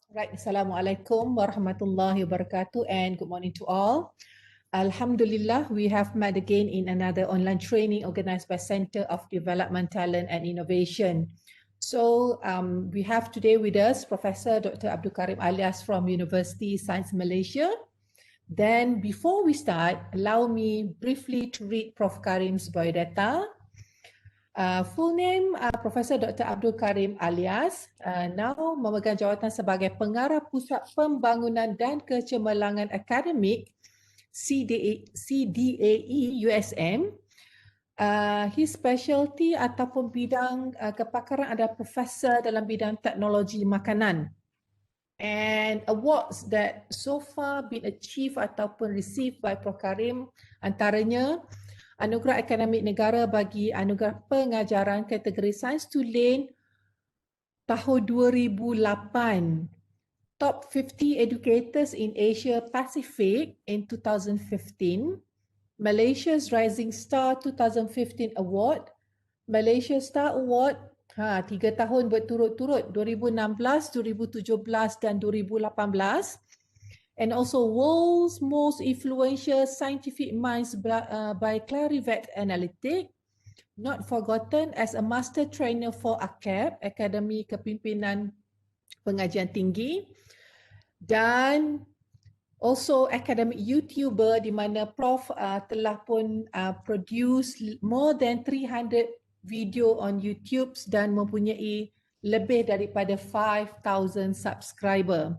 Right, Assalamualaikum warahmatullahi wabarakatuh and good morning to all. Alhamdulillah, we have met again in another online training organized by Center of Development, Talent and Innovation. So we have today with us Professor Dr. Abdul Karim Alias from Universiti Sains Malaysia. Then before we start, allow me briefly to read Prof. Karim's biodata. Full name Profesor Dr. Abdul Karim Alias, now memegang jawatan sebagai Pengarah Pusat Pembangunan dan Kecemerlangan Akademik CDAE USM. His specialty ataupun bidang kepakaran adalah Profesor dalam bidang teknologi makanan. And awards that so far been achieved ataupun received by Prof. Karim antaranya Anugerah Akademik Negara bagi Anugerah Pengajaran kategori Sains Tulen tahun 2008. Top 50 Educators in Asia Pacific in 2015. Malaysia's Rising Star 2015 Award. Malaysia Star Award 3 tahun berturut-turut 2016, 2017 dan 2018. And also World's Most Influential Scientific Minds by Clarivet Analytic, not forgotten as a Master Trainer for AKAP, Akademi Kepimpinan Pengajian Tinggi, dan also Academic YouTuber di mana Prof telah pun produce more than 300 video on YouTube dan mempunyai lebih daripada 5,000 subscriber.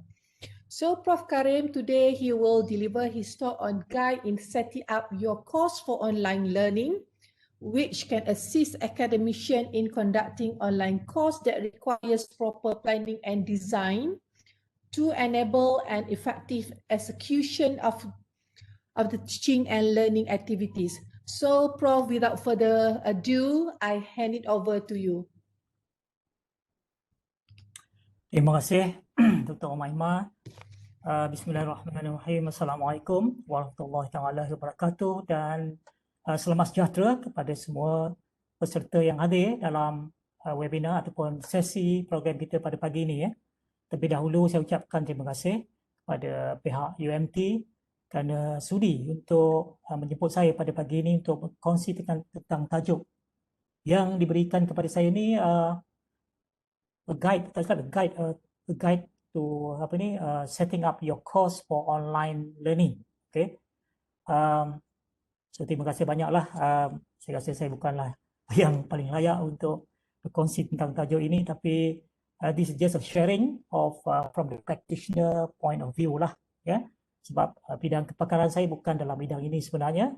So Prof. Karim, today he will deliver his talk on guide in setting up your course for online learning, which can assist academician in conducting online course that requires proper planning and design to enable an effective execution of the teaching and learning activities. So Prof, without further ado, I hand it over to you. Terima kasih Dr. Umaymah. Bismillahirrahmanirrahim. Assalamualaikum warahmatullahi taala wabarakatuh dan selamat sejahtera kepada semua peserta yang hadir dalam webinar ataupun sesi program kita pada pagi ini ya. Terlebih dahulu saya ucapkan terima kasih kepada pihak UMT kerana sudi untuk menjemput saya pada pagi ini untuk berkongsi tentang tajuk yang diberikan kepada saya ini a guide to setting up your course for online learning. Okay. So terima kasih banyaklah. Saya rasa saya bukanlah yang paling layak untuk berkongsi tentang tajuk ini, tapi this is just a sharing of from the practitioner point of view lah, ya. Sebab bidang kepakaran saya bukan dalam bidang ini sebenarnya.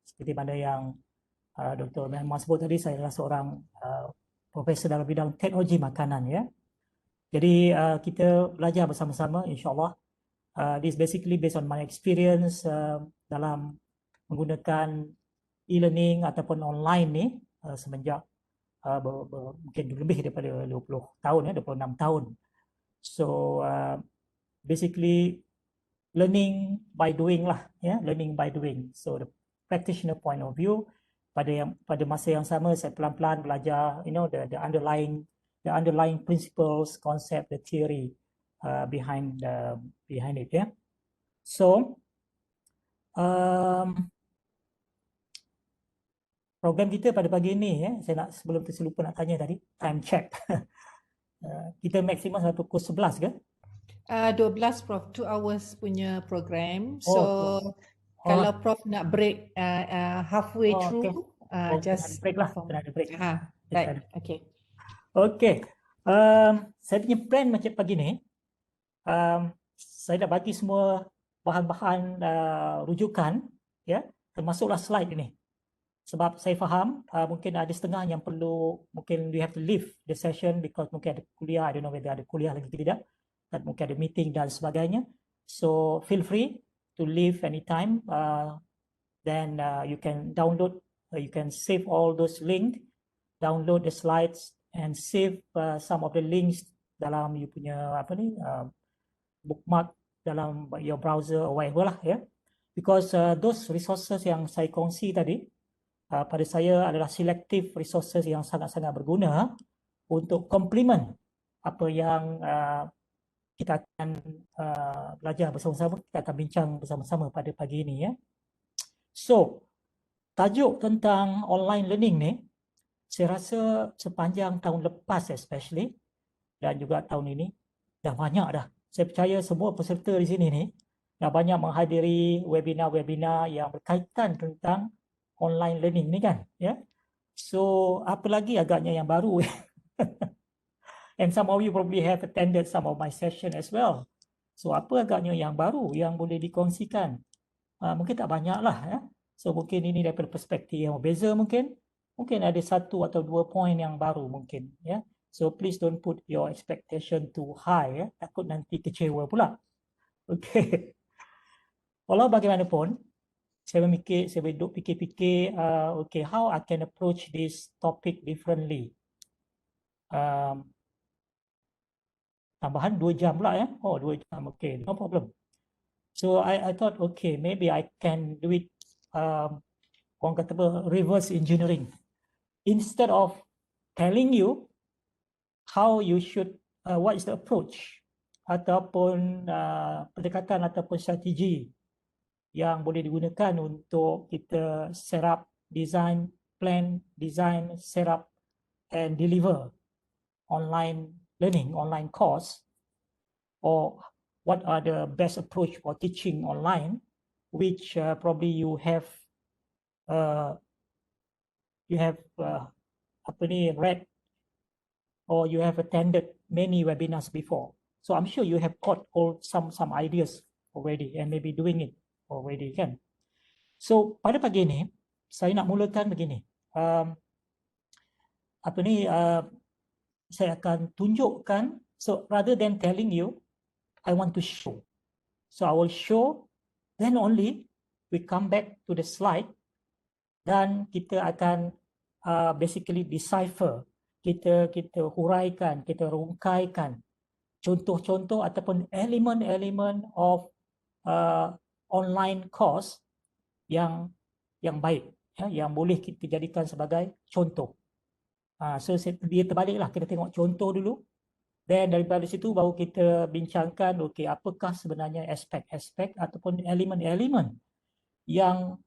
Seperti mana yang Dr. Umaymah sebut tadi, saya adalah seorang profesor dalam bidang teknologi makanan, ya. Jadi kita belajar bersama-sama, insyaAllah. This basically based on my experience dalam menggunakan e-learning ataupun online ni semenjak mungkin lebih daripada 20 tahun, 26 tahun. So basically learning by doing lah, ya, learning by doing. So the practitioner point of view, pada masa yang sama saya pelan-pelan belajar, the underlying principles, concept, the theory behind it, ya. So program kita pada pagi ini, ya, saya nak sebelum terlupa nak tanya tadi, time check. Kita maksimum sampai pukul 11 ke? 12 Prof, 2 hours punya program. So kalau Prof nak break halfway through, just break lah. Kena ada break. Right, okay. Okay, saya punya plan macam pagi ni, saya dah bagi semua bahan-bahan rujukan, ya, termasuklah slide ini. Sebab saya faham mungkin ada setengah yang perlu, mungkin we have to leave the session because mungkin ada kuliah, I don't know whether ada kuliah lagi tidak, dan mungkin ada meeting dan sebagainya. So feel free to leave anytime. Then you can download, you can save all those links, download the slides and save some of the links dalam you punya bookmark dalam your browser or whatever lah, ya. Because those resources yang saya kongsi tadi pada saya adalah selective resources yang sangat-sangat berguna untuk complement apa yang kita akan belajar bersama-sama, kita akan bincang bersama-sama pada pagi ini ya. So, tajuk tentang online learning ni, saya rasa sepanjang tahun lepas especially dan juga tahun ini dah banyak dah. Saya percaya semua peserta di sini ni dah banyak menghadiri webinar-webinar yang berkaitan tentang online learning ni kan, ya. So, apa lagi agaknya yang baru? And some of you probably have attended some of my session as well. So, apa agaknya yang baru yang boleh dikongsikan? Mungkin tak banyak lah ya. So, mungkin ini daripada perspektif yang berbeza mungkin. Mungkin ada 1 atau 2 poin yang baru mungkin ya. So, please don't put your expectation too high ya. Takut nanti kecewa pula. Okay. Walau bagaimanapun, saya duduk fikir-fikir, okay, how I can approach this topic differently. Tambahan 2 jam pula ya. Oh, 2 jam, okay, no problem. So I thought, okay, maybe I can do it, orang kata apa, reverse engineering. Instead of telling you how you should, what is the approach ataupun pendekatan ataupun strategi yang boleh digunakan untuk kita set up, design, plan, design, set up and deliver online learning, online course, or what are the best approach for teaching online, which probably you have read or you have attended many webinars before. So I'm sure you have got some ideas already and maybe doing it already kan. So pada pagi ini saya nak mulakan begini. Saya akan tunjukkan. So rather than telling you, I want to show. So I will show, then only we come back to the slide dan kita akan basically decipher, kita huraikan, kita rungkaikan contoh-contoh ataupun elemen-elemen of online course yang baik ya, yang boleh kita jadikan sebagai contoh. So dia terbaliklah, kita tengok contoh dulu. Dan daripada situ baru kita bincangkan, okey, apakah sebenarnya aspek-aspek ataupun elemen-elemen yang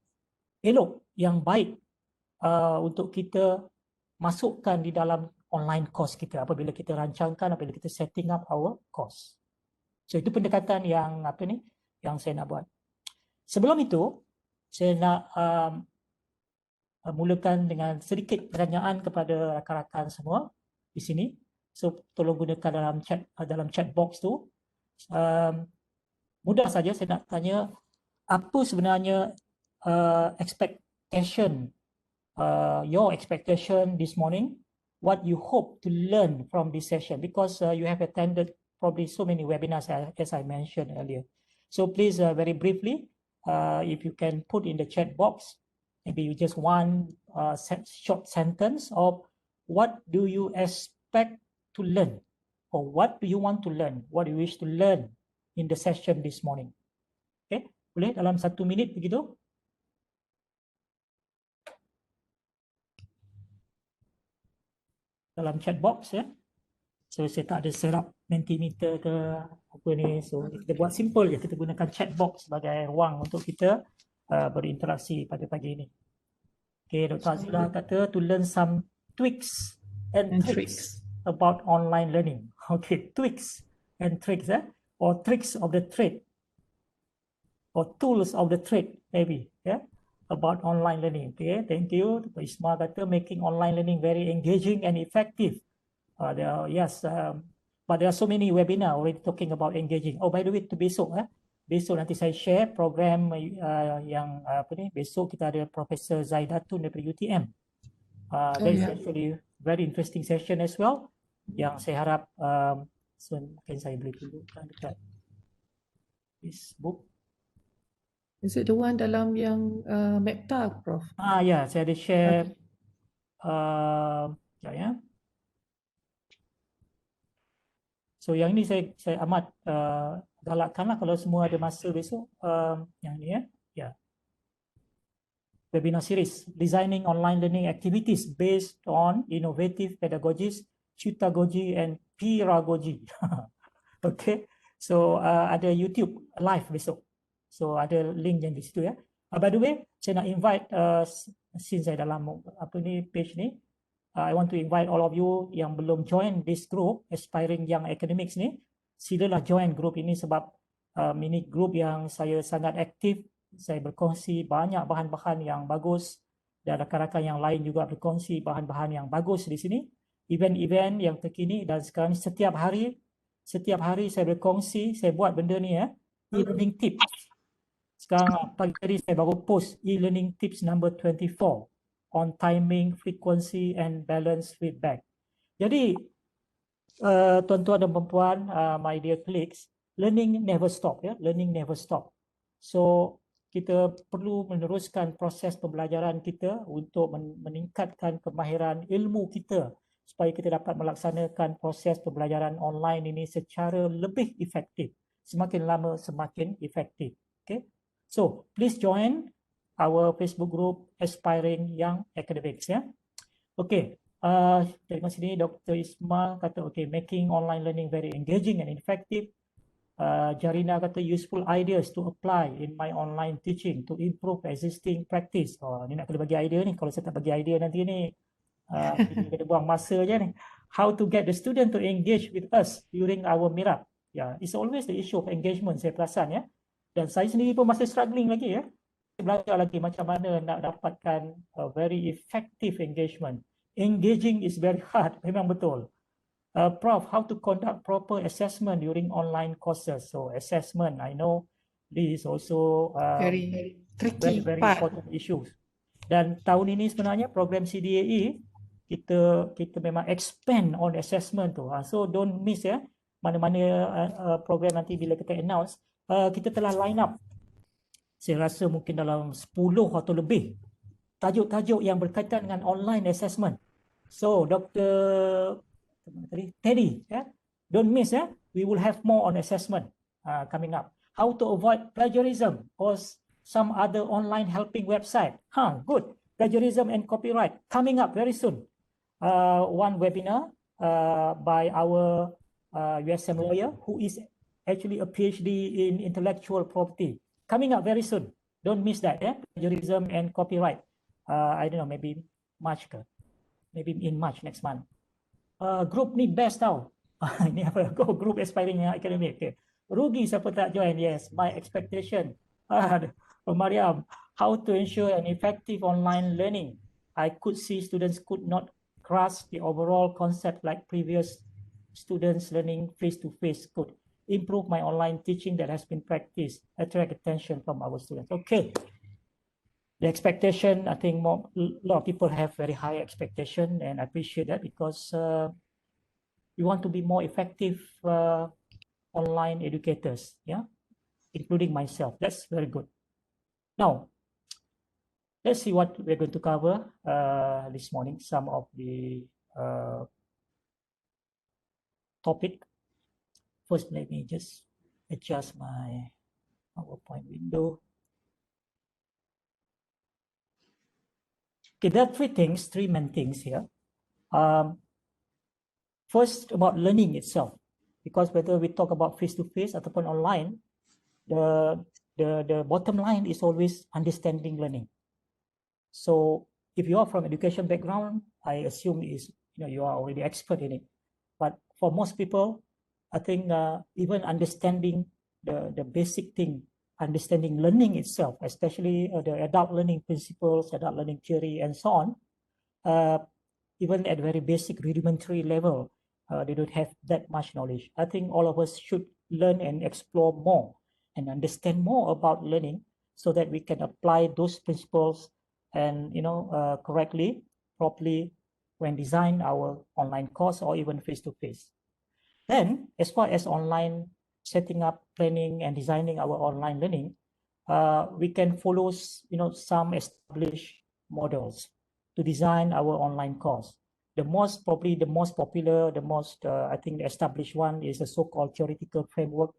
elok, yang baik untuk kita masukkan di dalam online course kita apabila kita rancangkan, apabila kita setting up our course. So itu pendekatan yang yang saya nak buat. Sebelum itu, saya nak mulakan dengan sedikit pertanyaan kepada rakan-rakan semua di sini. So tolong gunakan dalam chat box tu. Mudah saja saya nak tanya, apa sebenarnya expectation, your expectation this morning, what you hope to learn from this session, because you have attended probably so many webinars as I mentioned earlier. So please very briefly, if you can put in the chat box, maybe you just one short sentence of what do you expect to learn, or what do you want to learn, what do you wish to learn in the session this morning. Okay, boleh dalam 1 minit begitu? Dalam chat box ya. So saya tak ada set up Mentimeter ke apa ni. So kita buat simple je, kita gunakan chat box sebagai ruang untuk kita berinteraksi pada pagi ini. Okay, Dr. Azila kata to learn some tweaks and tricks about online learning. Okay, tweaks and tricks or tricks of the trade or tools of the trade maybe about online learning. Okay, thank you. Dr. Isma kata making online learning very engaging and effective. But there are so many webinar already talking about engaging. Oh, by the way, tu besok besok nanti saya share program yang besok kita ada Profesor Zaidatun daripada UTM. That is actually very interesting session as well. Yang saya harap mungkin saya boleh tunjukkan dekat Facebook. Is it the one dalam yang Mapta, Prof? Ya, saya ada share. Ya. So yang ini saya amat galakkanlah kalau semua ada masa besok yang ni ya. Webinar series Designing Online Learning Activities Based on Innovative Pedagogies, Pedagogy and Pedagogy. Okay. So ada YouTube live besok. So ada link yang di situ ya. By the way, saya nak invite since saya dalam apa ni page ni, I want to invite all of you yang belum join this group Aspiring Young Academics ni, silalah join group ini sebab ini group yang saya sangat aktif. Saya berkongsi banyak bahan-bahan yang bagus dan rakan-rakan yang lain juga berkongsi bahan-bahan yang bagus di sini. Event-event yang terkini dan sekarang setiap hari saya berkongsi, saya buat benda ni ya, e-learning tips. Sekarang pagi tadi saya baru post e-learning tips number 24 on timing, frequency and balance feedback. Jadi tuan-tuan dan puan-puan, my dear colleagues, learning never stop ya, learning never stop. So kita perlu meneruskan proses pembelajaran kita untuk meningkatkan kemahiran ilmu kita supaya kita dapat melaksanakan proses pembelajaran online ini secara lebih efektif. Semakin lama semakin efektif. Okay? So please join our Facebook group Aspiring Young Academics ya. Okay. Dari sini Dr. Isma kata okay, making online learning very engaging and effective. Jarina kata useful ideas to apply in my online teaching to improve existing practice. Oh, ni nak kena bagi idea ni. Kalau saya tak bagi idea nanti ni kena buang masa je ni. How to get the student to engage with us during our meetup. Yeah, it's always the issue of engagement saya perasan ya. Dan saya sendiri pun masih struggling lagi ya. Saya belajar lagi macam mana nak dapatkan a very effective engagement. Engaging is very hard, memang betul. Prof, how to conduct proper assessment during online courses? So assessment, I know this is also Very tricky very part. important issues. Dan tahun ini sebenarnya program CDAE kita memang expand on assessment tu. So don't miss ya, mana-mana program nanti bila kita announce, kita telah line up. Saya rasa mungkin dalam 10 atau lebih tajuk-tajuk yang berkaitan dengan online assessment. So Dr. Teddy, yeah? Don't miss, yeah? We will have more on assessment coming up. How to avoid plagiarism or some other online helping website. Good. Plagiarism and copyright coming up very soon. One webinar by our USM lawyer who is actually a PhD in intellectual property. Coming up very soon. Don't miss that, yeah? Plagiarism and copyright. I don't know, maybe March ke? Maybe in March next month. Group ni best tau. Ini apa? Go group Aspiring Young Academic. Okay. Rugi siapa tak join? Yes, my expectation. Mariam, how to ensure an effective online learning? I could see students could not grasp the overall concept like previous students learning face-to-face could. Improve my online teaching that has been practiced. Attract attention from our students. Okay. The expectation, I think a lot of people have very high expectation, and I appreciate that because we want to be more effective online educators, yeah, including myself. That's very good. Now, let's see what we're going to cover this morning. Some of the topic. First, let me just adjust my PowerPoint window. Okay, there are three main things here. First, about learning itself, because whether we talk about face-to-face ataupun online, the bottom line is always understanding learning. So, if you are from education background, I assume you are already expert in it. But for most people, I think even understanding the basic thing, understanding learning itself, especially the adult learning principles, adult learning theory, and so on, even at very basic rudimentary level, they don't have that much knowledge. I think all of us should learn and explore more and understand more about learning so that we can apply those principles and correctly, properly when design our online course or even face-to-face. Then, as far as online setting up, planning, and designing our online learning, we can follow, some established models to design our online course. Probably the most popular, I think the established one is the so-called theoretical framework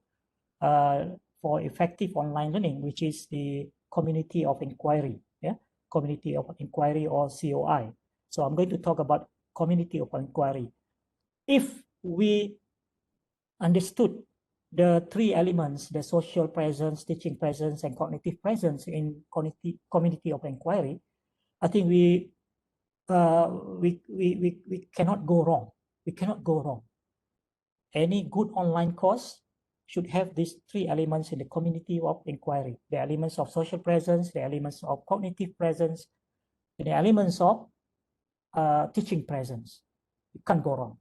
for effective online learning, which is the Community of Inquiry, yeah, Community of Inquiry or COI. So I'm going to talk about Community of Inquiry. If we understood the three elements, the social presence, teaching presence, and cognitive presence in community of inquiry, I think we cannot go wrong. We cannot go wrong. Any good online course should have these three elements in the community of inquiry: the elements of social presence, the elements of cognitive presence, and the elements of teaching presence. You can't go wrong.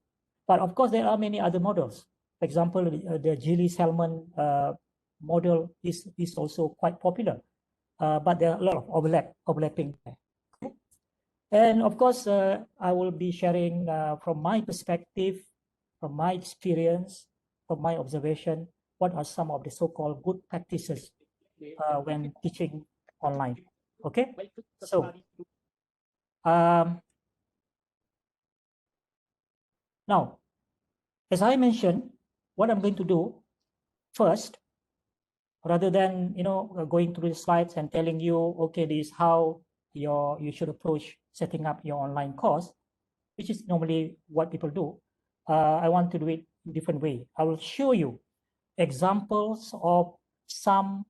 But of course, there are many other models. For example, the Gillies-Hellman model is also quite popular, but there are a lot of overlapping there. Okay? And of course, I will be sharing from my perspective, from my experience, from my observation, what are some of the so-called good practices when teaching online. Okay, so now, as I mentioned, what I'm going to do first, rather than going through the slides and telling you, okay, this is how you should approach setting up your online course, which is normally what people do. I want to do it a different way. I will show you examples of some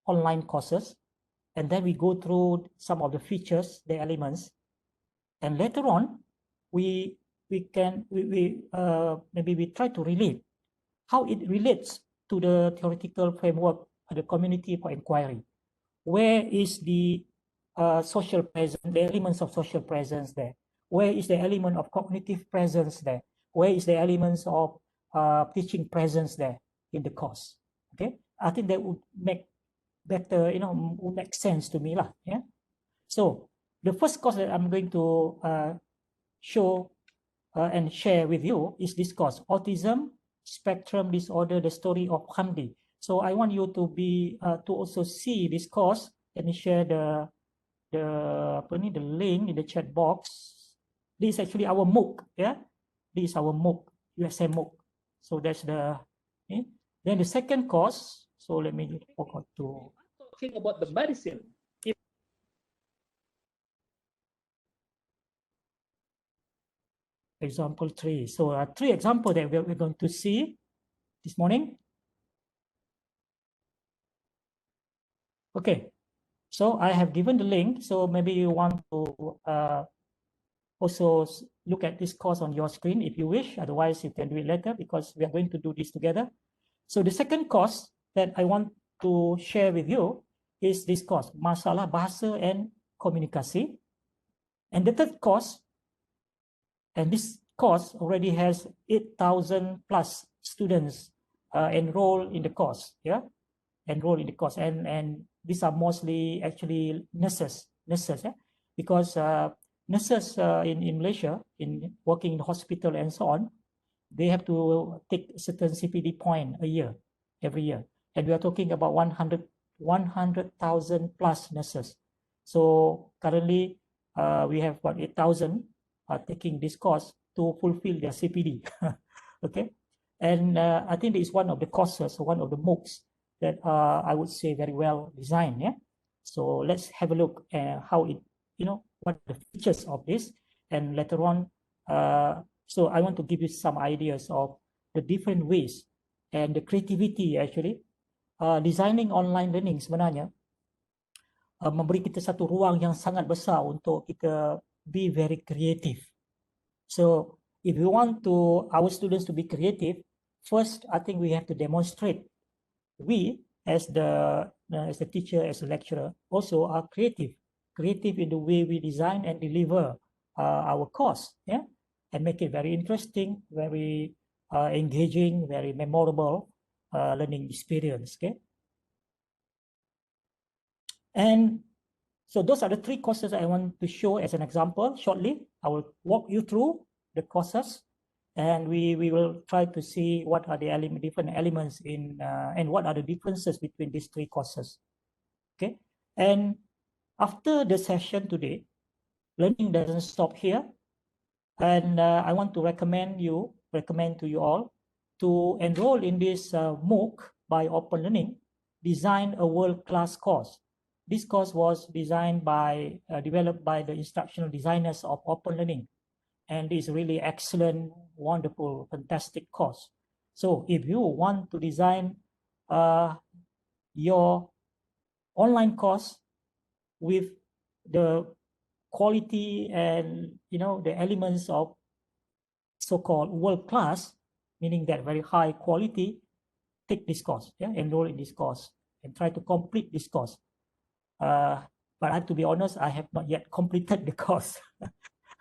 online courses, and then we go through some of the features, the elements, and later on, maybe we try to relate how it relates to the theoretical framework of the community for inquiry. Where is the social presence, the elements of social presence there? Where is the element of cognitive presence there? Where is the elements of teaching presence there in the course? Okay, I think that would make better, would make sense to me lah. Yeah. So the first course that I'm going to show and share with you is this course, Autism Spectrum Disorder: The Story of Hamdi. So I want you to be to also see this course. Let me share the link in the chat box. This is actually our MOOC. Yeah, this is our MOOC, USA MOOC. So that's the. Okay? Then the second course. So let me forgot to talking about the medicine. Example 3. So 3 examples that we're going to see this morning. Okay, so I have given the link. So maybe you want to also look at this course on your screen if you wish. Otherwise, you can do it later because we are going to do this together. So the second course that I want to share with you is this course, Masalah Bahasa and Komunikasi. And the third course, and this course already has 8,000 plus students enrolled in the course. Yeah, enrolled in the course, and these are mostly actually nurses. Yeah? Because nurses in Malaysia, in working in the hospital and so on, they have to take a certain CPD point a year, every year, and we are talking about 100,000 plus nurses. So currently we have about 8,000 taking this course to fulfill their CPD. Okay, and I think it is one of the courses, one of the MOOCs that I would say very well designed. Yeah, so let's have a look at how it, what are the features of this, and later on. So I want to give you some ideas of the different ways and the creativity actually. Designing online learning sebenarnya memberi kita satu ruang yang sangat besar untuk kita be very creative. So if we want our students to be creative, first I think we have to demonstrate we as the teacher, as a lecturer, also are creative in the way we design and deliver our course, yeah, and make it very interesting, very engaging, very memorable learning experience. Okay, and so those are the 3 courses I want to show as an example shortly. I will walk you through the courses, and we will try to see what are the different elements in and what are the differences between these 3 courses. Okay, and after the session today, learning doesn't stop here, and I want to recommend to you all to enroll in this MOOC by Open Learning, Design a World-Class Course. This course was designed developed by the instructional designers of Open Learning, and is really excellent, wonderful, fantastic course. So if you want to design your online course with the quality and the elements of so-called world class, meaning that very high quality, take this course, enroll in this course and try to complete this course. But I have to be honest, I have not yet completed the course.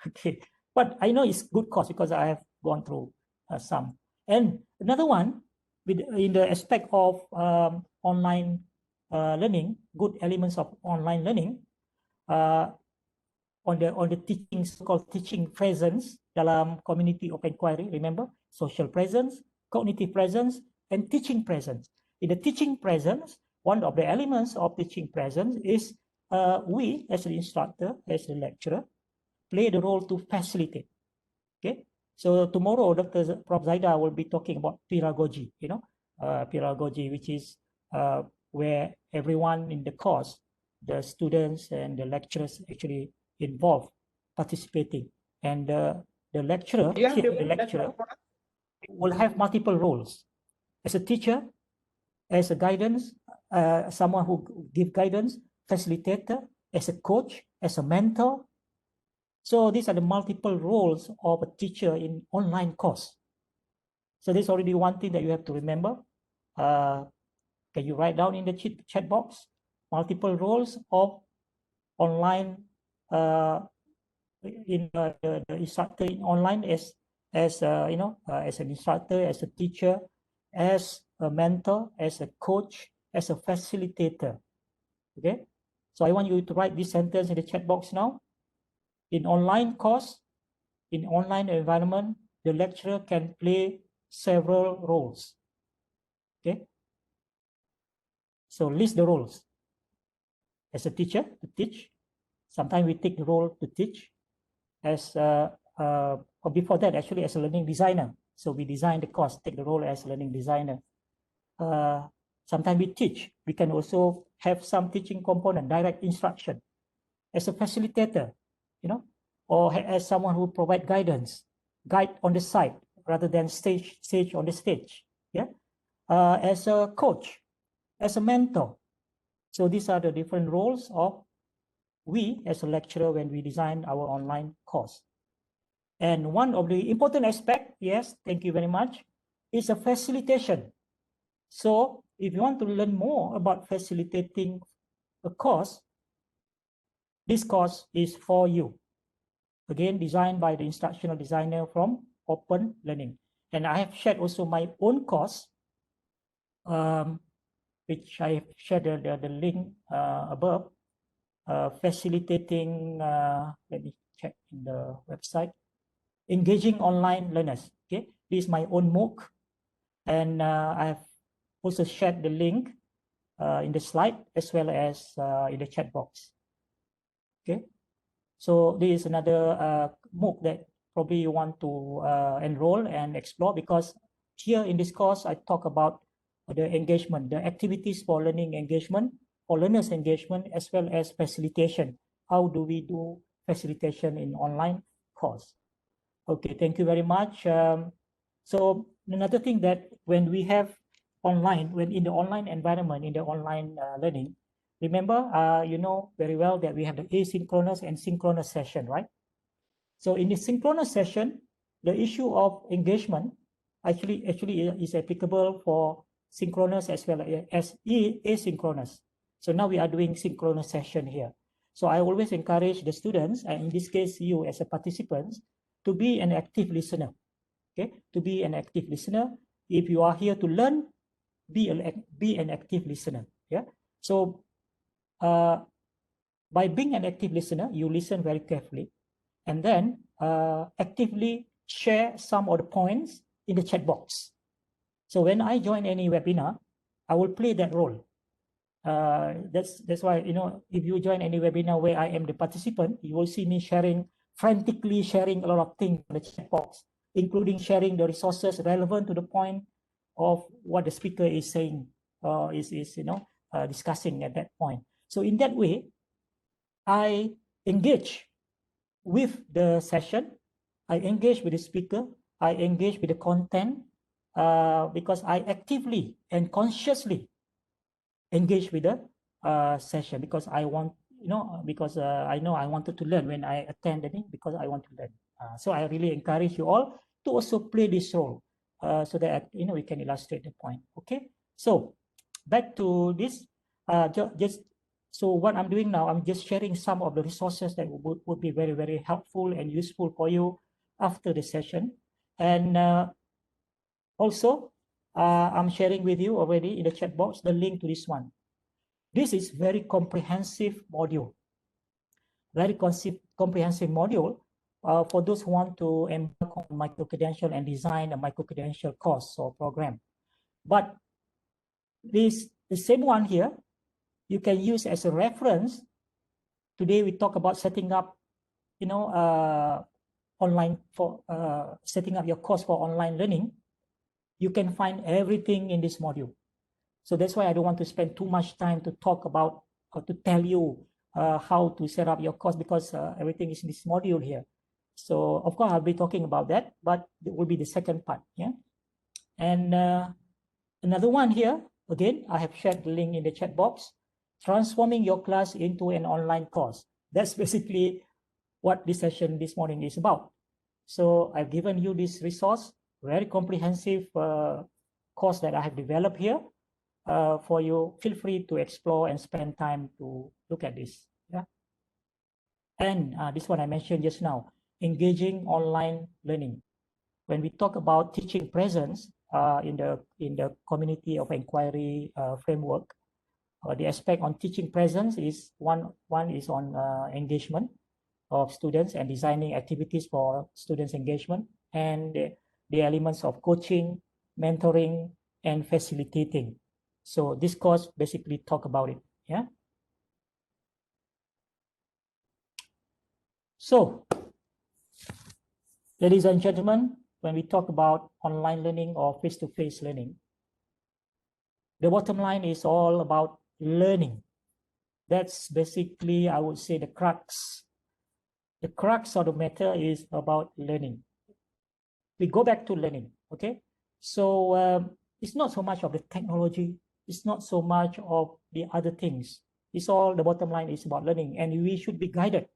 Okay, but I know it's good course because I have gone through some. And another one, in the aspect of online learning, good elements of online learning, on the teaching, so-called teaching presence dalam community of inquiry. Remember, social presence, cognitive presence, and teaching presence. In the teaching presence, one of the elements of teaching presence is we, as an instructor, as a lecturer, play the role to facilitate. Okay, so tomorrow, Prof. Zaida will be talking about pedagogy. Pedagogy, which is where everyone in the course, the students and the lecturers, actually involved, participating, and the lecturer, will have multiple roles: as a teacher, as a guidance, someone who give guidance, facilitator, as a coach, as a mentor. So these are the multiple roles of a teacher in online course. So there's already one thing that you have to remember. Can you write down in the chat box? Multiple roles of online the instructor in online as an instructor, as a teacher, as a mentor, as a coach, as a facilitator. Okay, so I want you to write this sentence in the chat box now. In online course, in online environment, the lecturer can play several roles. Okay, so list the roles. As a teacher, to teach. Sometimes we take the role to teach. As or before that, actually, as a learning designer. So we design the course, take the role as a learning designer. Sometimes we teach. We can also have some teaching component, direct instruction. As a facilitator, or as someone who provide guidance, guide on the side rather than stage on the stage. Yeah. As a coach, as a mentor. So these are the different roles of we as a lecturer when we design our online course. And one of the important aspects, yes, thank you very much, is a facilitation. So if you want to learn more about facilitating a course, this course is for you. Again, designed by the instructional designer from Open Learning. And I have shared also my own course, which I have shared the link above, facilitating, let me check in the website, engaging online learners. Okay, this is my own MOOC, and I have also shared the link in the slide as well as in the chat box. Okay, so this is another MOOC that probably you want to enroll and explore, because here in this course I talk about the engagement, the activities for learning engagement, or learners engagement, as well as facilitation. How do we do facilitation in online course? Okay, thank you very much. So another thing that when we have online, when in the online environment, in the online learning, remember, you know very well that we have the asynchronous and synchronous session, right? So in the synchronous session, the issue of engagement actually is applicable for synchronous as well as asynchronous. So now we are doing synchronous session here. So I always encourage the students, and in this case, you as a participant, to be an active listener. Okay, to be an active listener. If you are here to learn, be an active listener. Yeah. So by being an active listener, you listen very carefully, and then actively share some of the points in the chat box. So when I join any webinar, I will play that role. That's why, you know, if you join any webinar where I am the participant, you will see me frantically sharing a lot of things in the chat box, including sharing the resources relevant to the point of what the speaker is saying, discussing at that point. So in that way, I engage with the session, I engage with the speaker, I engage with the content, because I actively and consciously engage with the session because I want, because I know I wanted to learn when I attend it because I want to learn. So I really encourage you all to also play this role so that, we can illustrate the point. Okay, so back to this, just so what I'm doing now, I'm just sharing some of the resources that would be very, very helpful and useful for you after the session. And also, I'm sharing with you already in the chat box the link to this one. This is very comprehensive module, very comprehensive module for those who want to embark on micro-credential and design a micro-credential course or program. But the same one here, you can use as a reference. Today we talk about setting up, online for setting up your course for online learning. You can find everything in this module. So that's why I don't want to spend too much time to talk about or to tell you how to set up your course because everything is in this module here. So of course I'll be talking about that, but it will be the second part. Yeah. And another one here, again, I have shared the link in the chat box. Transforming your class into an online course. That's basically what this session this morning is about. So I've given you this resource, very comprehensive course that I have developed here for you. Feel free to explore and spend time to look at this. Yeah. And this one I mentioned just now, engaging online learning. When we talk about teaching presence in the community of inquiry framework, the aspect on teaching presence is one is on engagement of students and designing activities for students' engagement, and the elements of coaching, mentoring, and facilitating. So this course basically talk about it. Yeah. So, ladies and gentlemen, when we talk about online learning or face-to-face learning, the bottom line is all about learning. That's basically, I would say, the crux. The crux of the matter is about learning. We go back to learning, okay? So it's not so much of the technology, it's not so much of the other things. It's all, the bottom line is about learning, and we should be guided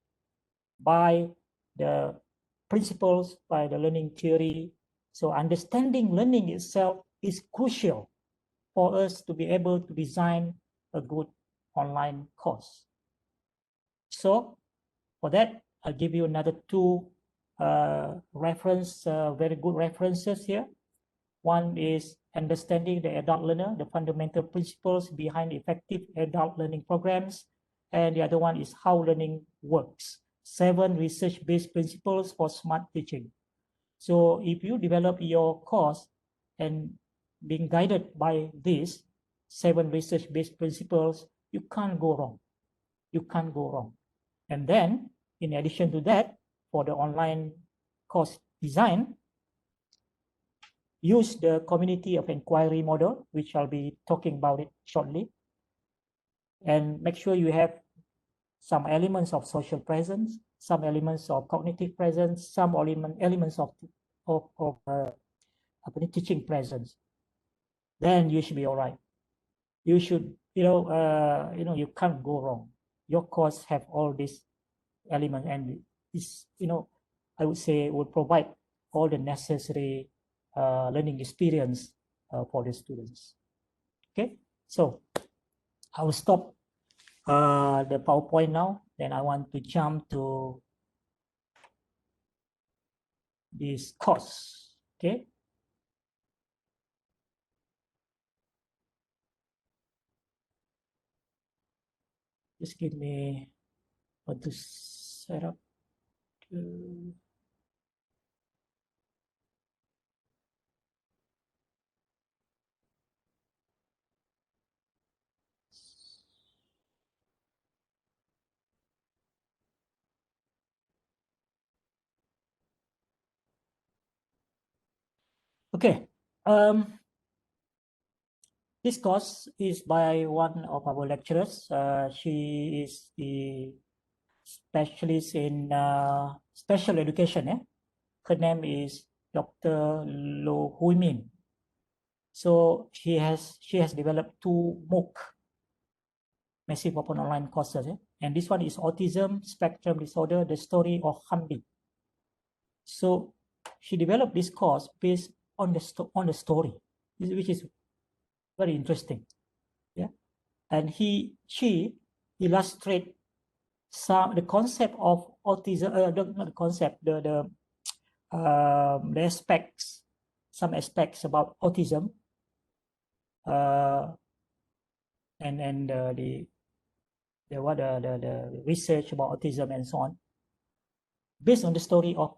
by the principles, by the learning theory. So understanding learning itself is crucial for us to be able to design a good online course. So for that, I'll give you another two very good references here. One is Understanding the Adult Learner, the fundamental principles behind effective adult learning programs. And the other one is How Learning Works, 7 research-based principles for smart teaching. So if you develop your course and being guided by these 7 research-based principles, you can't go wrong. You can't go wrong. And then, in addition to that, for the online course design, use the community of inquiry model, which I'll be talking about it shortly. And make sure you have some elements of social presence, some elements of cognitive presence, some elements of teaching presence. Then you should be all right. You should, you can't go wrong. Your course have all these elements, and is, I would say, will provide all the necessary learning experience for the students. Okay, so I will stop the PowerPoint now. Then I want to jump to this course. Okay. Just give me what to set up. Okay. This course is by one of our lecturers. She is the specialist in special education. Her name is Dr. Lo Hui Min. So she has developed 2 MOOC, massive open online courses, and this one is Autism Spectrum Disorder: The Story of Hamdi. So she developed this course based on the story, which is very interesting, yeah. And she illustrate the concept of autism, not the concept, the aspects, some aspects about autism, and the research about autism and so on, based on the story of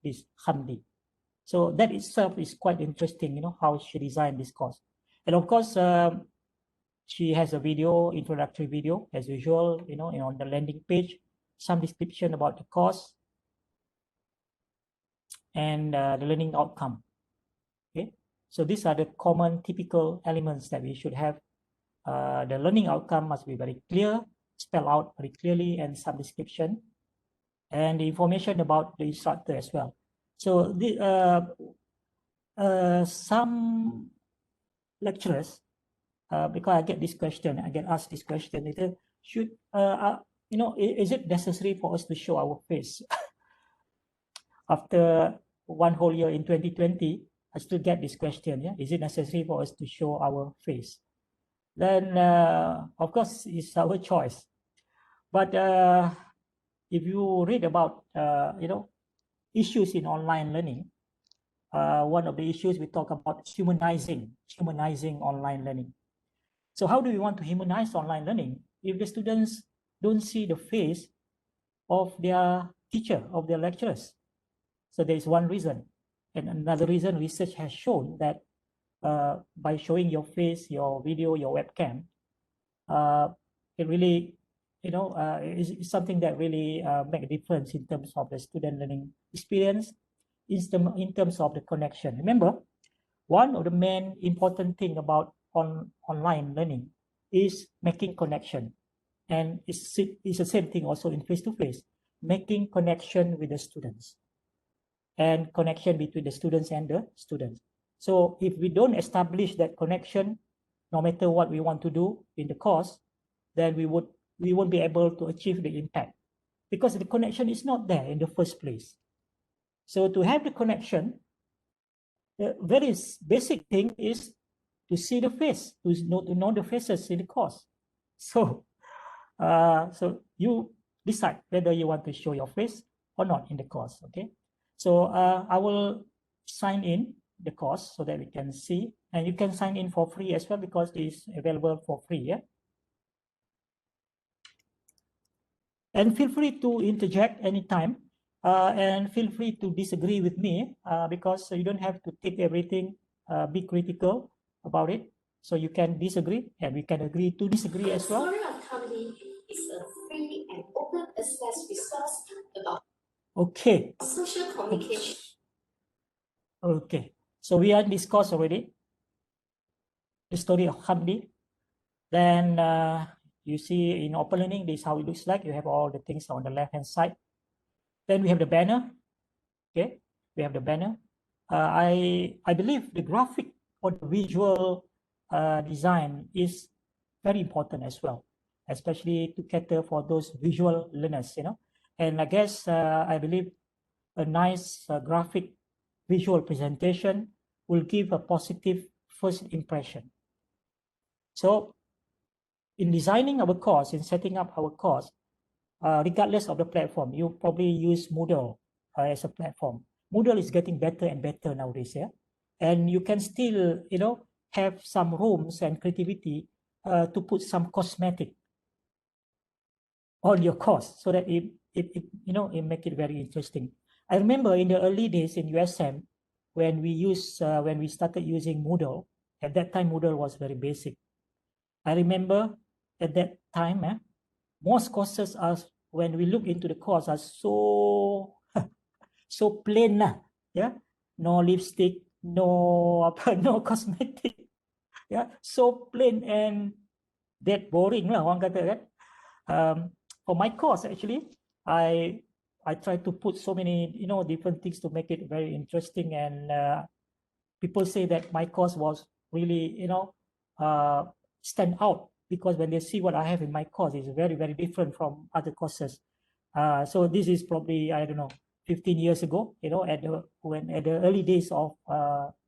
this Hamdi. So that itself is quite interesting, you know, how she designed this course. And of course, she has a video, introductory video, as usual, you know, on the landing page, some description about the course and the learning outcome. Okay, so these are the common typical elements that we should have. The learning outcome must be very clear, spelled out very clearly, and some description, and the information about the instructor as well. So some lecturers, because I get this question, I get asked this question later, should, you know, is it necessary for us to show our face? After 1 whole year in 2020, I still get this question, yeah? Is it necessary for us to show our face? Then, of course, it's our choice. But if you read about, you know, issues in online learning, one of the issues we talk about humanizing online learning. So how do we want to humanize online learning if the students don't see the face of their teacher, of their lecturers? So there is one reason. And another reason, research has shown that by showing your face, your video, your webcam, it really, you know, is something that really make a difference in terms of the student learning experience, in terms of the connection. Remember, one of the main important thing about online learning is making connection. And it's the same thing also in face-to-face, making connection with the students and connection between the students and the students. So if we don't establish that connection, no matter what we want to do in the course, then we won't be able to achieve the impact, because the connection is not there in the first place. So to have the connection, the very basic thing is to see the face, to know the faces in the course. So, so you decide whether you want to show your face or not in the course, okay? So I will sign in the course so that we can see, and you can sign in for free as well, because it is available for free, yeah? And feel free to interject anytime, and feel free to disagree with me, because you don't have to take everything, be critical about it. So you can disagree, and we can agree to disagree as well. The Story of Comedy is a free and open access resource about social communication. Okay, so we are in this course already, the story of Hamdi. Then you see in open learning, this is how it looks like. You have all the things on the left hand side. Then we have the banner. Okay, we have the banner. I believe the graphic or the visual design is very important as well, especially to cater for those visual learners, you know. And I guess I believe a nice graphic visual presentation will give a positive first impression. So in designing our course, in setting up our course, regardless of the platform, you probably use Moodle as a platform. Moodle is getting better and better nowadays, yeah? And you can still, you know, have some rooms and creativity to put some cosmetic on your course, so that it you know, it make it very interesting. I remember in the early days in USM, when we started using Moodle, at that time Moodle was very basic. I remember at that time, most courses are, when we look into the course, are so so plain, yeah, no lipstick, no no cosmetic, yeah, so plain and that boring lah orang kata kan. For my course, actually, I try to put so many, you know, different things to make it very interesting, and people say that my course was really, stand out, because when they see what I have in my course, it's very, very different from other courses. So this is probably, I don't know, 15 years ago, at the early days of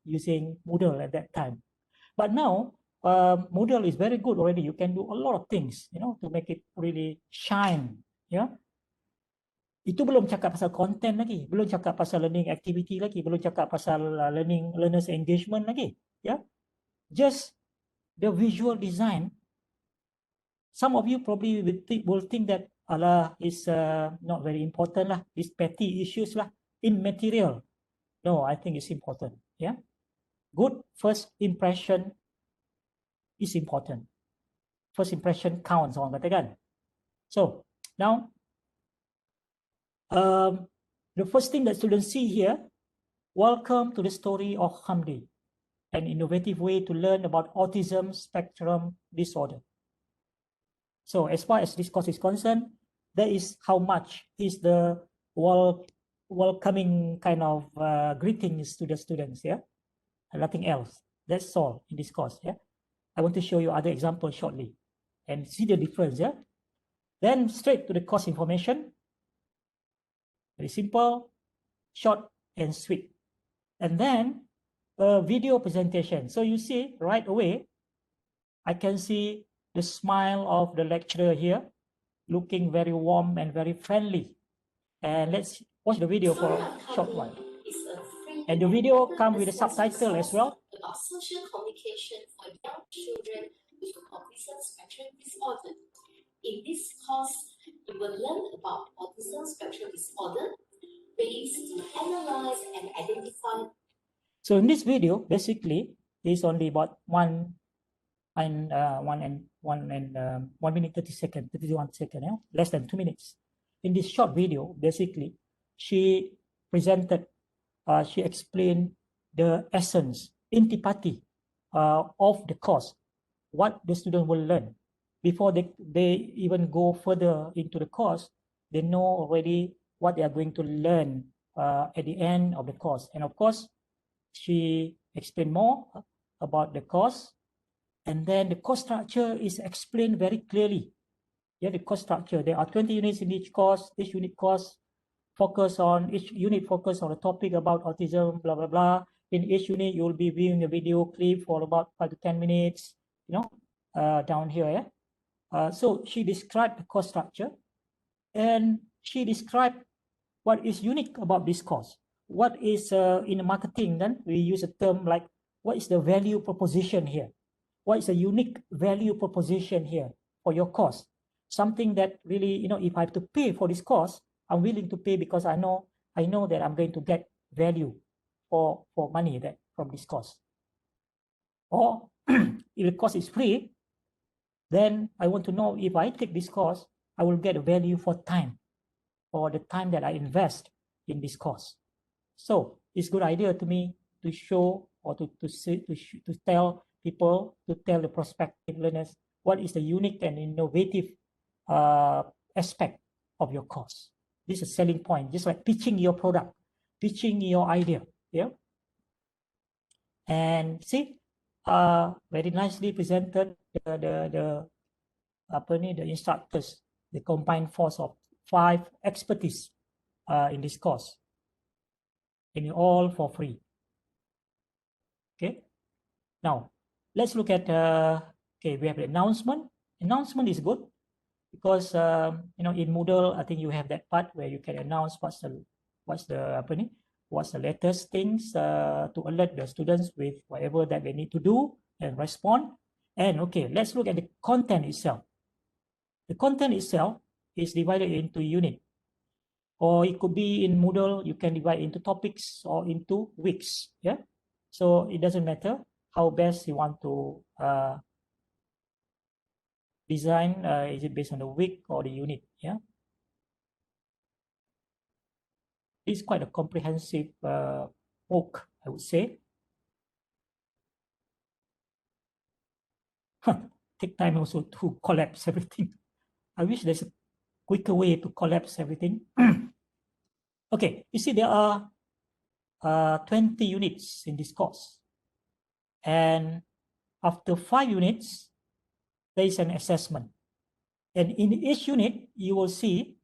using Moodle at that time. But now, Moodle is very good already. You can do a lot of things, to make it really shine. Yeah. Itu belum cakap pasal content lagi, belum cakap pasal learning activity lagi, belum cakap pasal learners engagement lagi. Yeah. Just the visual design. Some of you probably will think that Allah is not very important lah. These petty issues lah, immaterial. No, I think it's important. Yeah. Good first impression is important. First impression counts, orang katakan. So now, the first thing that students see here, welcome to the story of Hamdi, an innovative way to learn about autism spectrum disorder. So as far as this course is concerned, that is how much is the welcoming kind of greetings to the students, yeah, and nothing else. That's all in this course, yeah. I want to show you other examples shortly and see the difference, yeah. Then straight to the course information. Very simple, short and sweet. And then a video presentation. So you see right away, I can see the smile of the lecturer here, looking very warm and very friendly. And let's watch the video for a short while. And the video comes with a subtitle as well. About social communication for young children with autism spectrum disorder. In this course, you will learn about autism spectrum disorder, ways to analyze and identify. So in this video, basically, is only about 1 minute 30 seconds, 31 seconds, yeah? Less than 2 minutes. In this short video, basically, she presented, she explained the essence, intipati of the course, what the student will learn. Before they even go further into the course, they know already what they are going to learn at the end of the course. And of course, she explained more about the course. And then the course structure is explained very clearly. Yeah, the course structure. There are 20 units in each course. Each unit course focus on the topic about autism, blah, blah, blah. In each unit, you will be viewing a video clip for about 5 to 10 minutes, down here. Yeah? So she described the course structure, and she described what is unique about this course. What is in marketing, then we use a term like, what is the value proposition here? What is a unique value proposition here for your course? Something that really, if I have to pay for this course, I'm willing to pay because I know that I'm going to get value for money from this course. Or if the course is free, then I want to know if I take this course, I will get a value for time, or the time that I invest in this course. So it's a good idea to me to show or to tell people, to tell the prospective learners what is the unique and innovative aspect of your course. This is a selling point, just like pitching your product, pitching your idea. Yeah. And see, very nicely presented the instructors, the combined force of 5 expertise in this course, and all for free. Okay. Now let's look at okay, we have the announcement. Announcement is good because in Moodle, I think you have that part where you can announce what's the latest things to alert the students with whatever that they need to do and respond. And okay, let's look at the content itself. The content itself is divided into unit, or it could be in Moodle, you can divide into topics or into weeks. Yeah, so it doesn't matter how best you want to design. Is it based on the week or the unit? Yeah, it's quite a comprehensive book, I would say. Take time also to collapse everything. I wish there's a quicker way to collapse everything. Okay, you see there are 20 units in this course, and after 5 units, there is an assessment. And in each unit, you will see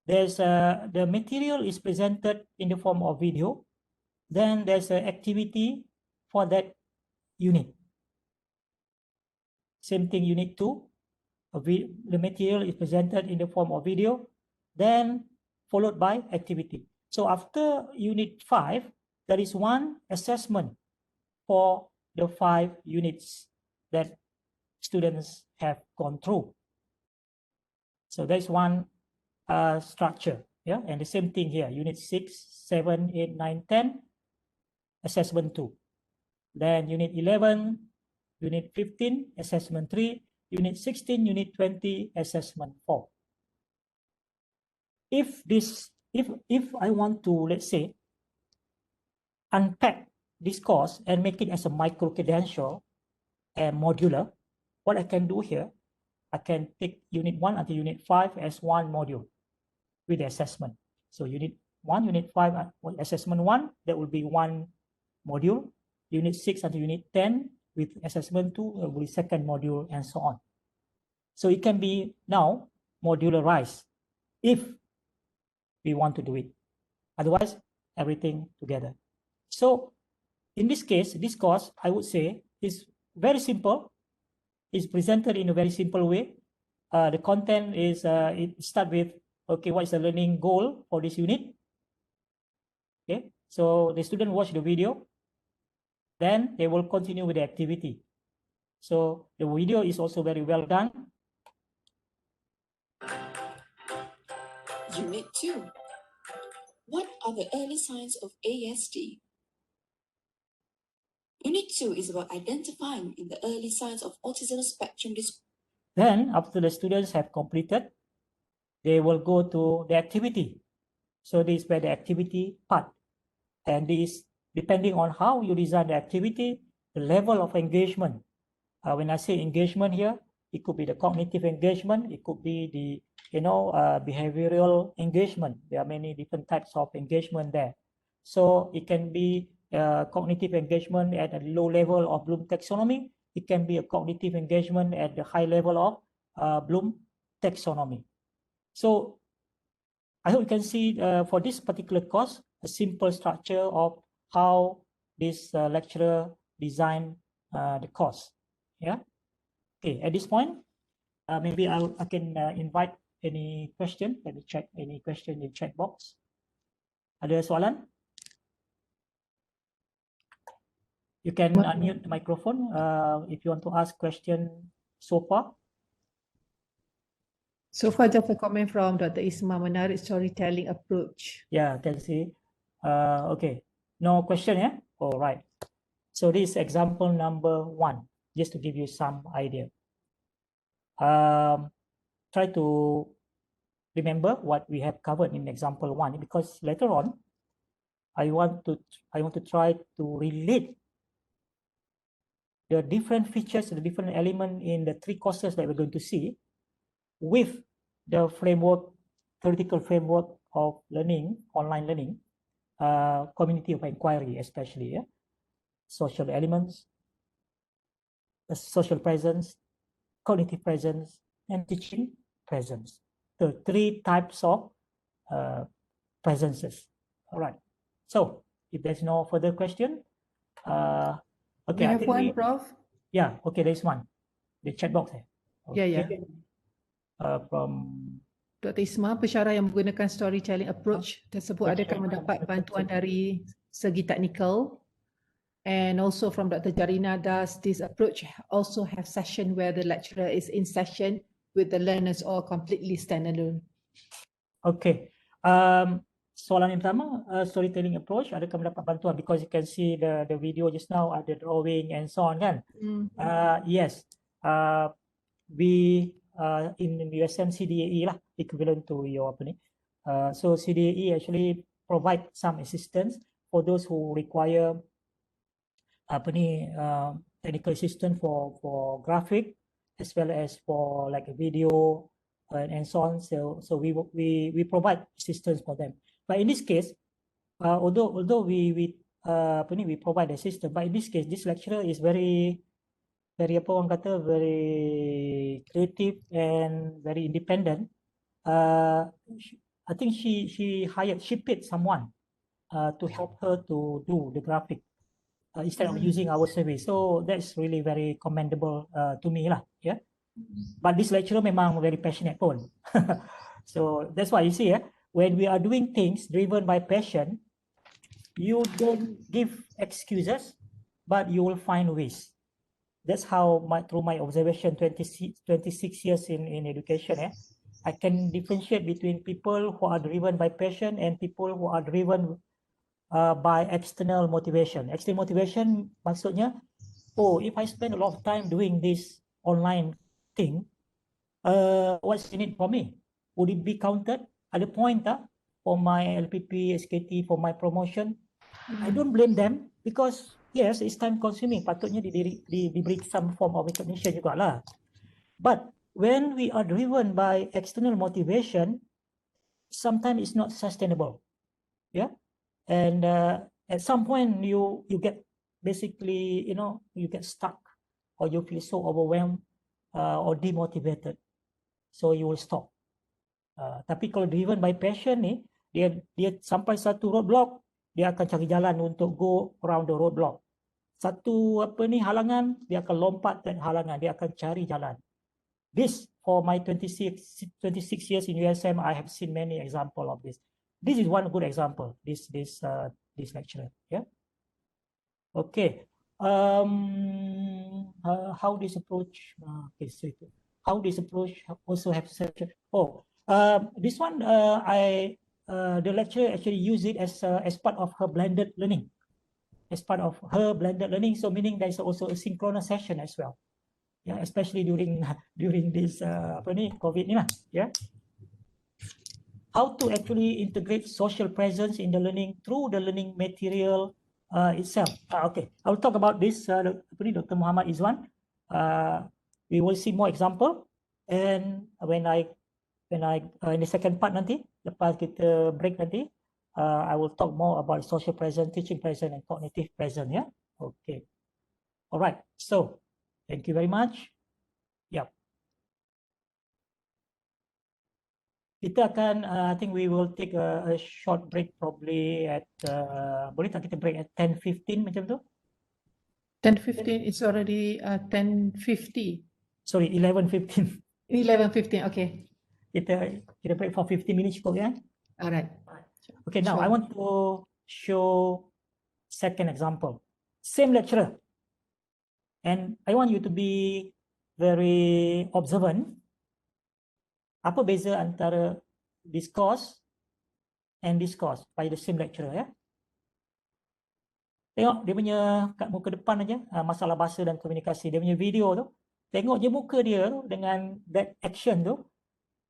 there's the material is presented in the form of video. Then there's an activity for that unit. Same thing, unit 2, the material is presented in the form of video, then followed by activity. So after unit 5, there is one assessment for the 5 units that students have gone through. So there's one structure, yeah, and the same thing here, unit 6, 7, 8, 9, 10, assessment 2. Then unit 11, unit 15, assessment 3, unit 16, unit 20, assessment 4. If I want to, let's say, unpack this course and make it as a micro-credential and modular, what I can do here, I can take unit 1 until unit 5 as one module with the assessment. So unit 1, unit 5, assessment 1, that will be one module. Unit 6 until unit 10 with assessment 2 will be second module, and so on. So it can be now modularized if we want to do it. Otherwise, everything together. So in this case, this course, I would say, is very simple. It's presented in a very simple way. The content is, it starts with, okay, what is the learning goal for this unit? Okay, so the student watch the video, then they will continue with the activity. So the video is also very well done. Unit 2. What are the early signs of ASD? Unit 2 is about identifying in the early signs of autism spectrum disorder. Then after the students have completed, they will go to the activity. So this is where the activity part. And this, depending on how you design the activity, the level of engagement. When I say engagement here, it could be the cognitive engagement, it could be the, behavioral engagement. There are many different types of engagement there. So it can be cognitive engagement at a low level of Bloom taxonomy. It can be a cognitive engagement at the high level of Bloom taxonomy. So I hope you can see for this particular course, a simple structure of how this lecturer designed the course. Yeah. Okay. At this point, maybe I can invite any question. Let me check any question in the chat box. Ada soalan? You can unmute the microphone if you want to ask question so far. So far, just a comment from Dr. Isma, menarik storytelling approach. Yeah, can see. Okay, no question, yeah? All right. So this is example number 1, just to give you some idea. Try to remember what we have covered in example 1, because later on, I want to try to relate the different features, the different element in the 3 courses that we're going to see with the framework, theoretical framework of learning, online learning, community of inquiry, especially, yeah? Social elements, social presence, cognitive presence, and teaching presence. The 3 types of presences. All right. So if there's no further question, okay. We have one, Prof. Yeah, okay, there's one. The chat box. Okay. Yeah. From Dr. Isma, pensyarah yang menggunakan storytelling approach tersebut adakah mendapat bantuan dari segi teknikal? And also from Dr. Jarina, does this approach also have session where the lecturer is in session with the learners or completely standalone? Okay. Soalan yang pertama, storytelling approach, adakah mendapat bantuan? Because you can see the video just now, ada drawing and so on, kan? Yes. We in USM CDAE lah, equivalent to your apa ni. So CDAE actually provide some assistance for those who require apa ni, technical assistance for graphic as well as for like a video and so on. So we provide assistance for them. But in this case, although we provide assistance, but in this case, this lecturer is very very apa orang kata, very creative and very independent. I think she paid someone to help her to do the graphic instead of using our service. So that's really very commendable to me lah. Yeah. But this lecturer memang very passionate pun. So that's why you see, when we are doing things driven by passion, you don't give excuses, but you will find ways. That's how through my observation, 26 years in education, I can differentiate between people who are driven by passion and people who are driven by external motivation. External motivation maksudnya, oh, if I spend a lot of time doing this online thing, what's in it for me? Would it be counted? Ada point for my LPP, SKT, for my promotion? I don't blame them because yes, it's time consuming. Patutnya diberi some form of recognition juga lah. But when we are driven by external motivation, sometimes it's not sustainable. Yeah, and at some point you get basically, you get stuck or you feel so overwhelmed or demotivated, so you will stop. Tapi kalau driven by passion ni, dia sampai satu roadblock, dia akan cari jalan untuk go around the roadblock. Satu halangan, dia akan lompat dan halangan, dia akan cari jalan. This, for my 26 years in USM, I have seen many example of this. This is one good example, this lecturer. Yeah. Okay. How this approach? Okay, so how this approach also have such. This one, the lecturer actually use it as part of her blended learning. As part of her blended learning, so meaning there is also a synchronous session as well. Yeah, especially during this COVID ni lah. Yeah. How to actually integrate social presence in the learning through the learning material itself. Okay, I will talk about this. Dr. Muhammad Izwan. We will see more example, and when I in the second part nanti, lepas kita break nanti, I will talk more about social presence, teaching presence, and cognitive presence. Yeah. Okay. All right. So, thank you very much. Yep. Kita akan, I think we will take a short break probably at, boleh tak kita break at 10:15 macam tu? 10:15, it's already 10:50. Sorry, 11:15. 11:15, okay. Kita break for 15 minutes cukup ya? Alright. Okay, now Sure. I want to show second example. Same lecturer. And I want you to be very observant. Apa beza antara discourse and discourse by the same lecturer ya? Tengok dia punya kat muka depan aja, masalah bahasa dan komunikasi. Dia punya video tu, tengok je muka dia tu dengan that action tu.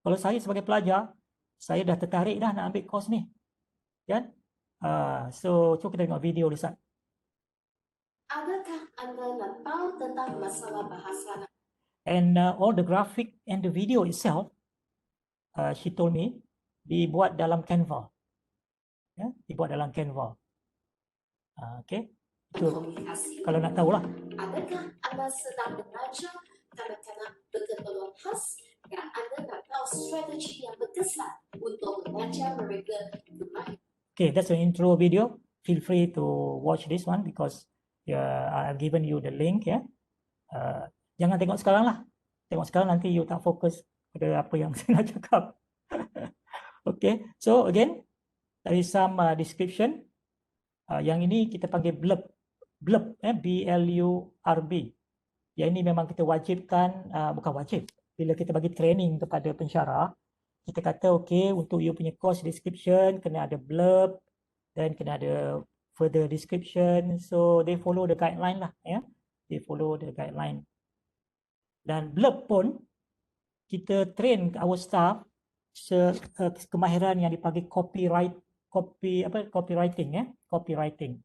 Kalau saya sebagai pelajar, saya dah tertarik dah nak ambil course ni. Kan? So, cuba kita tengok video dulu Ustaz. Adakah anda nak tahu tentang masalah bahasa? And all the graphic and the video itself, she told me, dibuat dalam Canva. Ya, dibuat dalam Canva. Okay. Itu Komunikasi. kalau nak tahulah. Adakah anda sedang mengajar kanak-kanak berkeperluan khas dan anda nak tahu strategi yang berkesan untuk mengajar mereka bermain? Okay, that's an intro video. Feel free to watch this one because I've given you the link ya. Jangan tengok sekarang lah. Tengok sekarang nanti you tak fokus pada apa yang saya nak cakap. Okay, so again, there is some description. Yang ini kita panggil blurb. Blurb, B-L-U-R-B. Yang ini memang kita wajibkan, bukan wajib. Bila kita bagi training kepada pensyarah, kita kata okay, untuk you punya course description, kena ada blurb, dan kena ada further description. So, they follow the guideline lah. Ya. They follow the guideline. Dan blurb pun, kita train our staff kemahiran yang dipanggil copywriting ya, copywriting.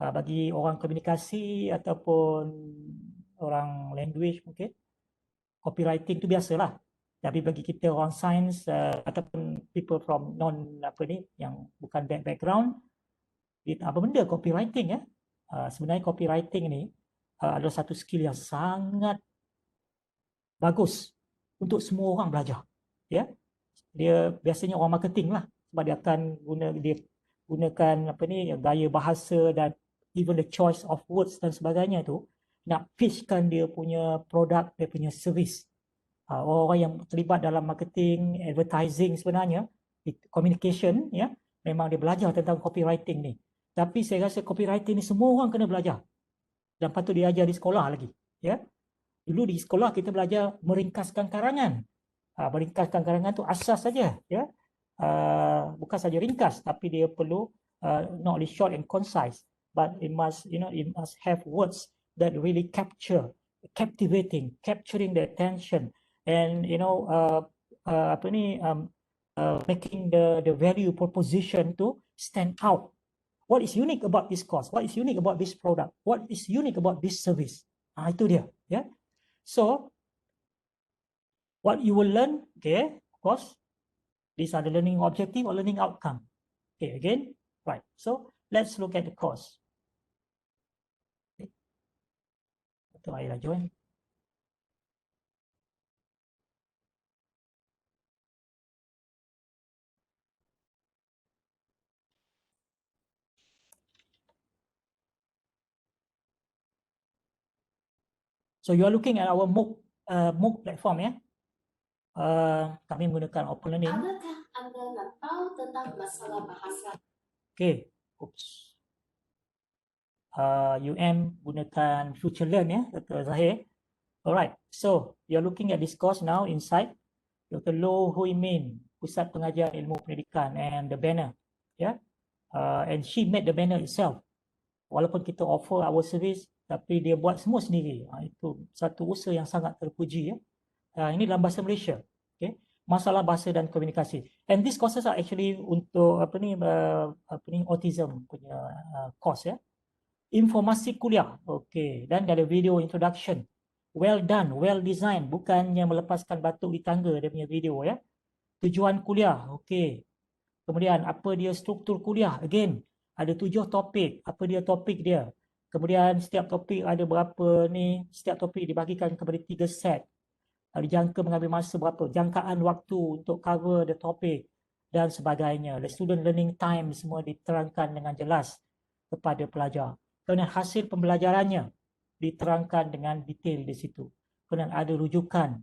Bagi orang komunikasi ataupun orang language mungkin, copywriting tu biasalah. Tapi bagi kita orang sains ataupun people from yang bukan background, apa benda copywriting ya? Sebenarnya copywriting ni adalah satu skill yang sangat bagus untuk semua orang belajar. Ya, dia biasanya orang marketing lah, sebab dia akan gunakan apa ni, gaya bahasa dan even the choice of words dan sebagainya tu, nak pitchkan dia punya produk, dia punya servis. Orang-orang yang terlibat dalam marketing, advertising sebenarnya, communication, ya, memang dia belajar tentang copywriting ni. Tapi saya rasa copywriting ni semua orang kena belajar dan patut diajar di sekolah lagi. Ya, dulu di sekolah kita belajar meringkaskan karangan. Meringkaskan karangan tu asas saja, ya. Bukan saja ringkas, tapi dia perlu not only short and concise, but it must have words that really captivating, capturing the attention, and making the value proposition to stand out. What is unique about this course? What is unique about this product? What is unique about this service? Itu dia, ya. So what you will learn, okay, of course, these are the learning objective or learning outcome. Okay, again, right. So let's look at the course. Okay. Betul, Ayla join. So you are looking at our MOOC platform, ya. Kami menggunakan Open Learning. Adakah Anda nak tahu tentang masalah bahasa? Okay, oops. gunakan Future Learn, ya, Dr. Zahir. Alright, so you're looking at this course now inside Dr. Loh Hui Min, Pusat Pengajian Ilmu Pendidikan, and the banner, yeah. And she made the banner itself. Walaupun kita offer our service, tapi dia buat semua sendiri. Itu satu usaha yang sangat terpuji, ya. Ini dalam bahasa Malaysia, okay. Masalah bahasa dan komunikasi. And these courses are actually untuk autism punya course, ya. Informasi kuliah, okay. Dan ada video introduction. Well done, well designed, bukannya melepaskan batuk di tangga dia punya video, ya. Tujuan kuliah, okey. Kemudian apa dia struktur kuliah? Again, ada 7 topik. Apa dia topik dia? Kemudian setiap topik ada berapa ni? Setiap topik dibagikan kepada 3 set. Dijangka mengambil masa berapa? Jangkaan waktu untuk cover the topik dan sebagainya. The student learning time semua diterangkan dengan jelas kepada pelajar. Kemudian hasil pembelajarannya diterangkan dengan detail di situ. Kemudian ada rujukan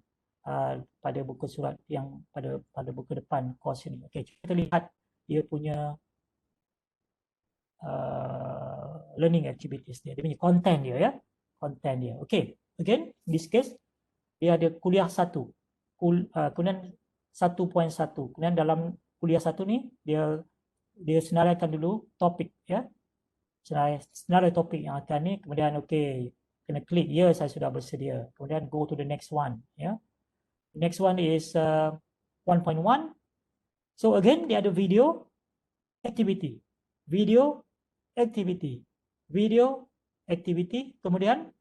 pada buku surat yang pada buku depan course ini. Okey, kita lihat dia punya learning activities dia punya content dia, ya. Content dia. Okey, again, in this case dia ada kuliah 1. Kemudian 1.1. Kemudian dalam kuliah 1 ni dia senaraikan dulu topik, ya. Senarai topik yang akan ni, kemudian okey, kena klik ya, saya sudah bersedia. Kemudian go to the next one, ya. Next one is 1.1. So again dia ada video activity, video activity, video activity. Kemudian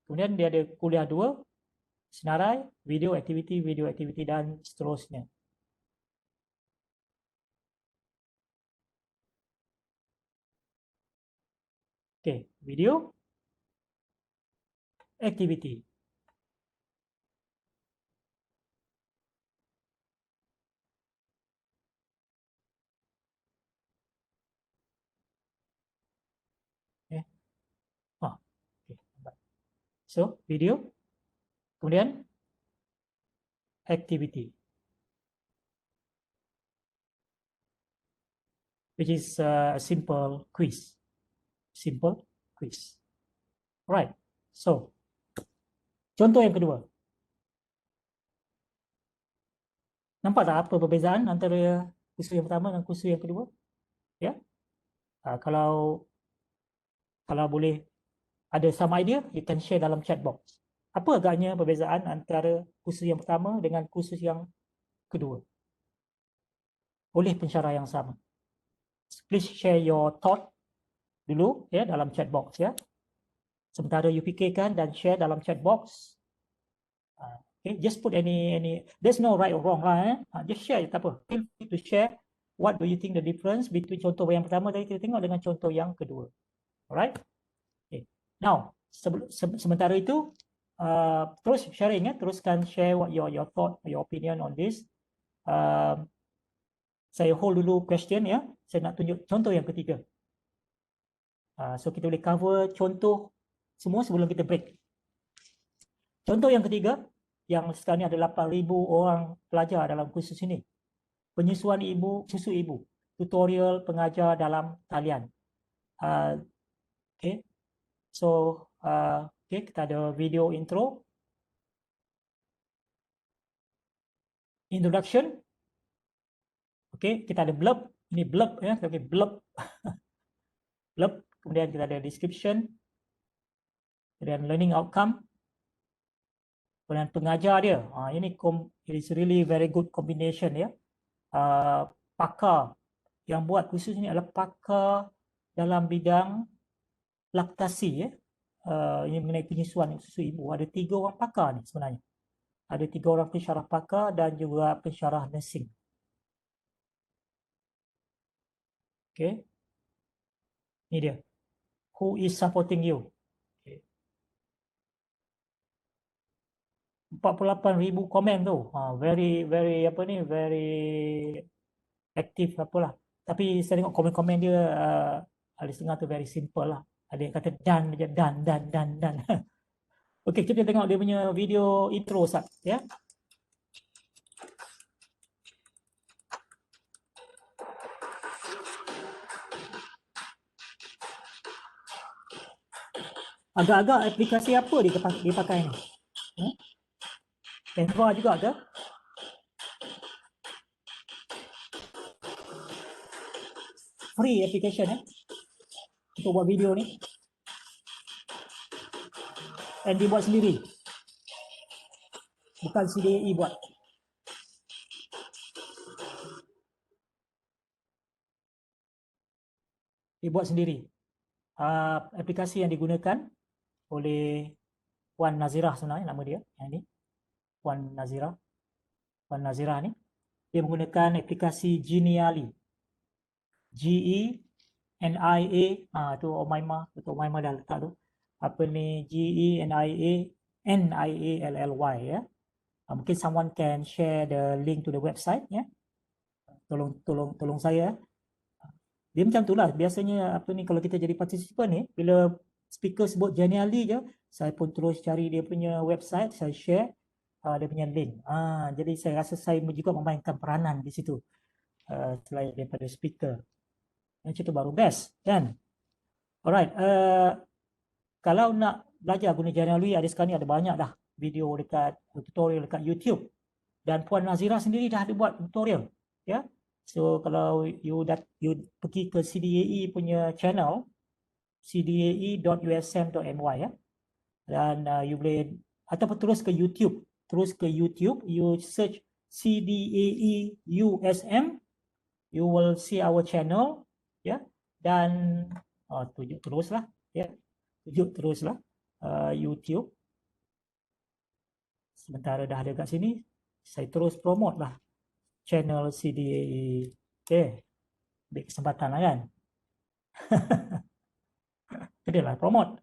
kemudian dia ada kuliah 2, senarai, video activity dan seterusnya. Okay, video activity. Okay. Okay. So video, kemudian activity, which is a simple quiz. Simple quiz. Right. So, contoh yang kedua. Nampak tak apa perbezaan antara kursus yang pertama dan kursus yang kedua? Ya. Kalau boleh ada some idea, you can share dalam chat box. Apa agaknya perbezaan antara kursus yang pertama dengan kursus yang kedua? Oleh pensyarah yang sama. Please share your thought dulu, ya, dalam chat box, ya. Sementara you fikirkan dan share dalam chat box. Okay, just put any there's no right or wrong lah, just share, tak apa. Feel free to share what do you think the difference between contoh yang pertama tadi kita tengok dengan contoh yang kedua. Alright? Now, sementara itu, terus sharing ya, teruskan share what your thought, your opinion on this. Saya hold dulu question ya. Saya nak tunjuk contoh yang ketiga. So kita boleh cover contoh semua sebelum kita break. Contoh yang ketiga, yang sekarang ni ada 8,000 orang pelajar dalam kursus ini. Penyusuan susu ibu, tutorial pengajar dalam talian. Okay, so okay, kita ada video intro, introduction. Okay, kita ada blurb. Ini blurb ya, okay, blurb. Blurb. Kemudian kita ada description. Kemudian learning outcome. Kemudian pengajar dia. Ini is really very good combination ya. Pakar yang buat kursus ini adalah pakar dalam bidang laktasi ya. Ini mengenai penyusuan susu ibu. Ada 3 orang pakar ni sebenarnya. Ada 3 orang pensyarah pakar dan juga pensyarah nursing. Okay. Ini dia. Who is supporting you? Okay. 48,000 komen tu. Very apa ni? Very aktif apalah. Tapi saya tengok komen-komen dia ada setengah tu very simple lah. Ada yang kata dan je, dan. Okey, kita tengok dia punya video intro Ustaz ya. Agak-agak aplikasi apa dia pakai ni? Canva juga ke? Free application untuk buat video ni. Dan dibuat sendiri. Bukan CDAE buat. Dibuat sendiri. Aplikasi yang digunakan oleh Puan Nazirah sebenarnya nama dia. Yang ni. Puan Nazirah. Puan Nazirah ni. Dia menggunakan aplikasi Genially. G-E-N-I-A. Tu Omaima. Betul Omaima dah letak tu. Apa ni? G-E-N-I-A-N-I-A-L-L-Y ya. Mungkin someone can share the link to the website ya. Tolong saya. Dia macam tu lah. Biasanya apa ni kalau kita jadi partisipan ni, bila speaker sebut Genially je, saya pun terus cari dia punya website, saya share dia punya link. Jadi saya rasa saya juga memainkan peranan di situ selain daripada speaker. Macam tu baru best kan? Alright. Kalau nak belajar guna Genially, ada sekarang ni ada banyak dah video dekat tutorial dekat YouTube. Dan Puan Nazirah sendiri dah ada buat tutorial ya. So kalau you pergi ke CDAE punya channel cdae.usm.my ya. Dan you boleh ataupun terus ke YouTube. You search CDAE USM, you will see our channel ya. Dan tunjuk teruslah ya. YouTube. Sementara dah ada kat sini, saya terus promote lah channel CDAE. Okay. Ambil kesempatan lah kan. Inilah promote.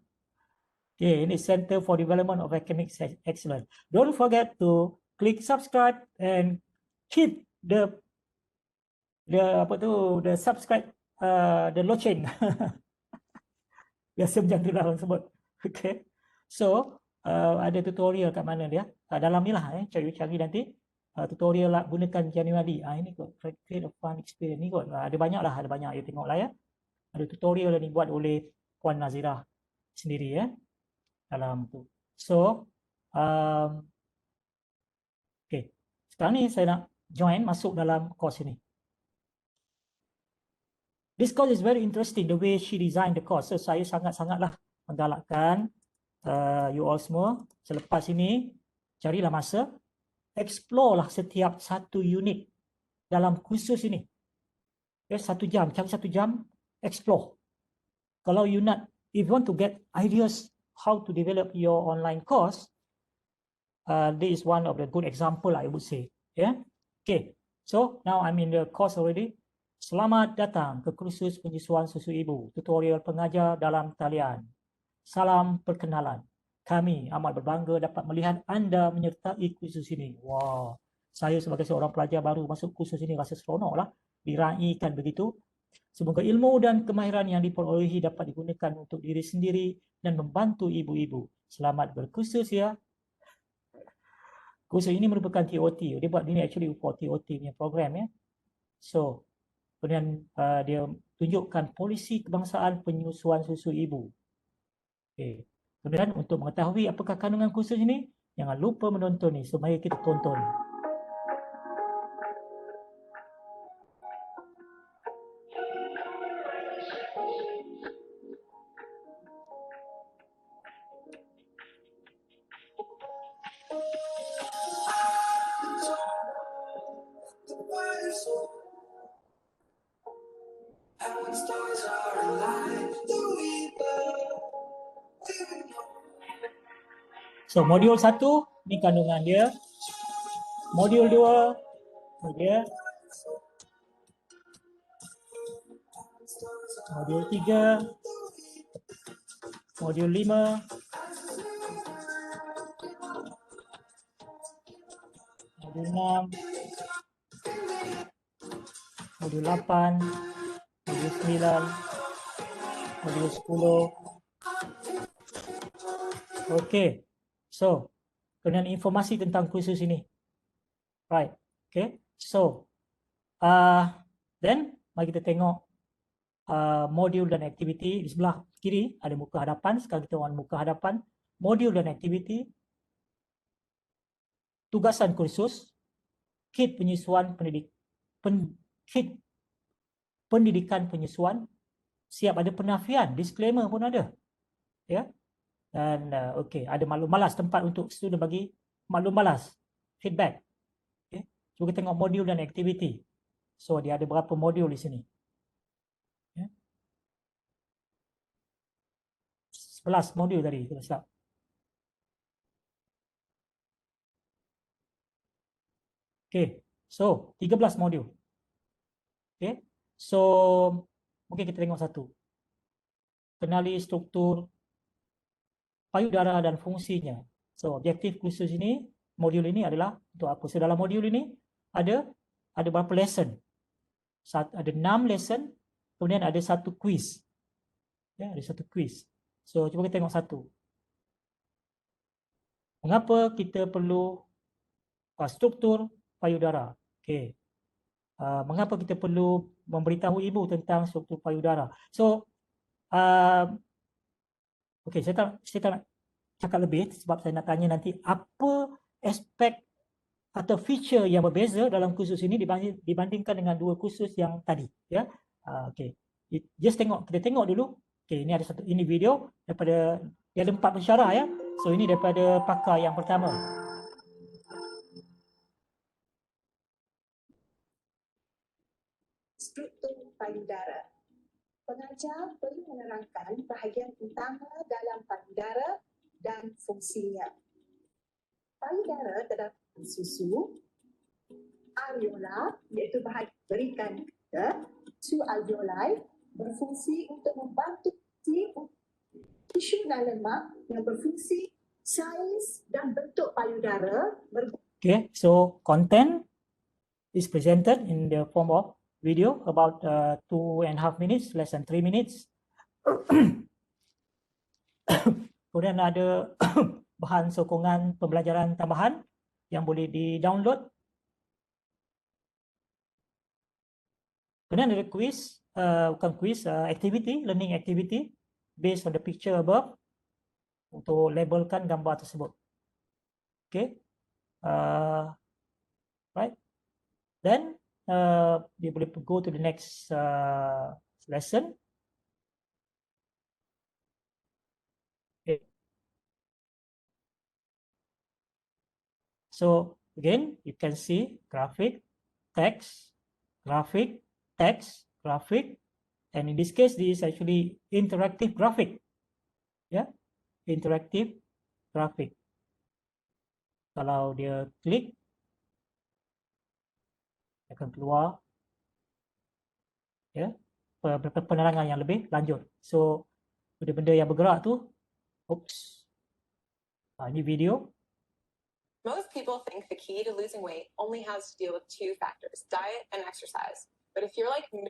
Okay, ini Center for Development of Academic Excellence. Don't forget to click subscribe and hit the subscribe the loceng. Biasa macam tu lah orang sebut. Okay. So ada tutorial kat mana dia? Dalam ni lah cari nanti. Tutorial lah, gunakan Januari. Ini kot, create a fun experience ni kot. Ada banyak you tengok lah ya. Ada tutorial yang dibuat oleh Puan Nazirah sendiri ya. Dalam tu. So, okay. Sekarang ni saya nak masuk dalam course ini. This course is very interesting, the way she designed the course. So, saya sangat-sangatlah menggalakkan you all semua, selepas ini, carilah masa, explore lah setiap satu unit dalam kursus ini. Okay, 1 jam, cari 1 jam, explore. Kalau if you want to get ideas how to develop your online course, this is one of the good example I would say. Yeah. Okay. So now I'm in the course already. Selamat datang ke kursus penyusuan susu ibu, tutorial pengajar dalam talian. Salam perkenalan. Kami amat berbangga dapat melihat anda menyertai kursus ini. Wah, saya sebagai seorang pelajar baru masuk kursus ini rasa seronok lah. Diraikan begitu. Semoga ilmu dan kemahiran yang diperolehi dapat digunakan untuk diri sendiri dan membantu ibu-ibu. Selamat berkursus ya. Kursus ini merupakan TOT. Dia buat ini actually for TOT punya program ya. So, kemudian dia tunjukkan polisi kebangsaan penyusuan susu ibu. Okay. Kemudian untuk mengetahui apakah kandungan kursus ini, jangan lupa menonton ni. So, mari kita tonton. So, modul 1 ni kandungan dia. Modul 2 ni dia. Modul 3. Modul 5. Modul 6. Modul 8. Modul 9. Modul 10. Okey. So, kemudian informasi tentang kursus ini. Right. Okay. So, then mari kita tengok modul dan aktiviti. Di sebelah kiri ada muka hadapan. Sekarang kita tengok muka hadapan. Modul dan aktiviti. Tugasan kursus. Kit penyusuan kit pendidikan penyusuan. Siap ada penafian. Disclaimer pun ada. Ya. Dan okey, ada maklum malas, tempat untuk student bagi maklum malas, feedback. Okay. Cuba kita tengok modul dan aktiviti. So dia ada berapa modul di sini? Ya. 11 modul tadi kita silap. Okey, so 13 modul. Okey, so mungkin kita tengok satu. Kenali struktur payudara dan fungsinya. So, objektif kursus ini, modul ini adalah untuk apa? So, dalam modul ini ada berapa lesson? Ada 6 lesson, kemudian ada satu quiz. Ya, ada satu quiz. So, cuba kita tengok satu. Mengapa kita perlu struktur payudara? Okey. Mengapa kita perlu memberitahu ibu tentang struktur payudara? So, okey, saya tak nak cakap lebih sebab saya nak tanya nanti apa aspek atau feature yang berbeza dalam kursus ini dibandingkan dengan dua kursus yang tadi. Ya, okey. Kita tengok dulu. Okey, ini video daripada dia ada 4 pensyarah ya. So ini daripada pakar yang pertama. Struktur payudara. Pengajar perlu menerangkan bahagian utama dalam payudara dan fungsinya. Payudara terdapat susu, alveola iaitu bahagian berikan kita, susu alveoli berfungsi untuk membantu tisu dan lemak yang berfungsi saiz dan bentuk payudara. Okay, so content is presented in the form of video about 2.5 minutes, less than 3 minutes. Kemudian ada bahan sokongan pembelajaran tambahan yang boleh di-download. Kemudian ada quiz, bukan quiz, activity, learning activity based on the picture above untuk labelkan gambar tersebut. Okay, right. Then dia boleh go to the next lesson. Okay. So again, you can see graphic, text, graphic, text, graphic, and in this case, this is actually interactive graphic. Yeah, interactive graphic. Kalau dia klik, akan keluar ya penerangan yang lebih lanjut. So benda-benda yang bergerak tu Oops. Any video? Most people think the key to losing weight only has to deal with two factors, diet and exercise. But if you're like me,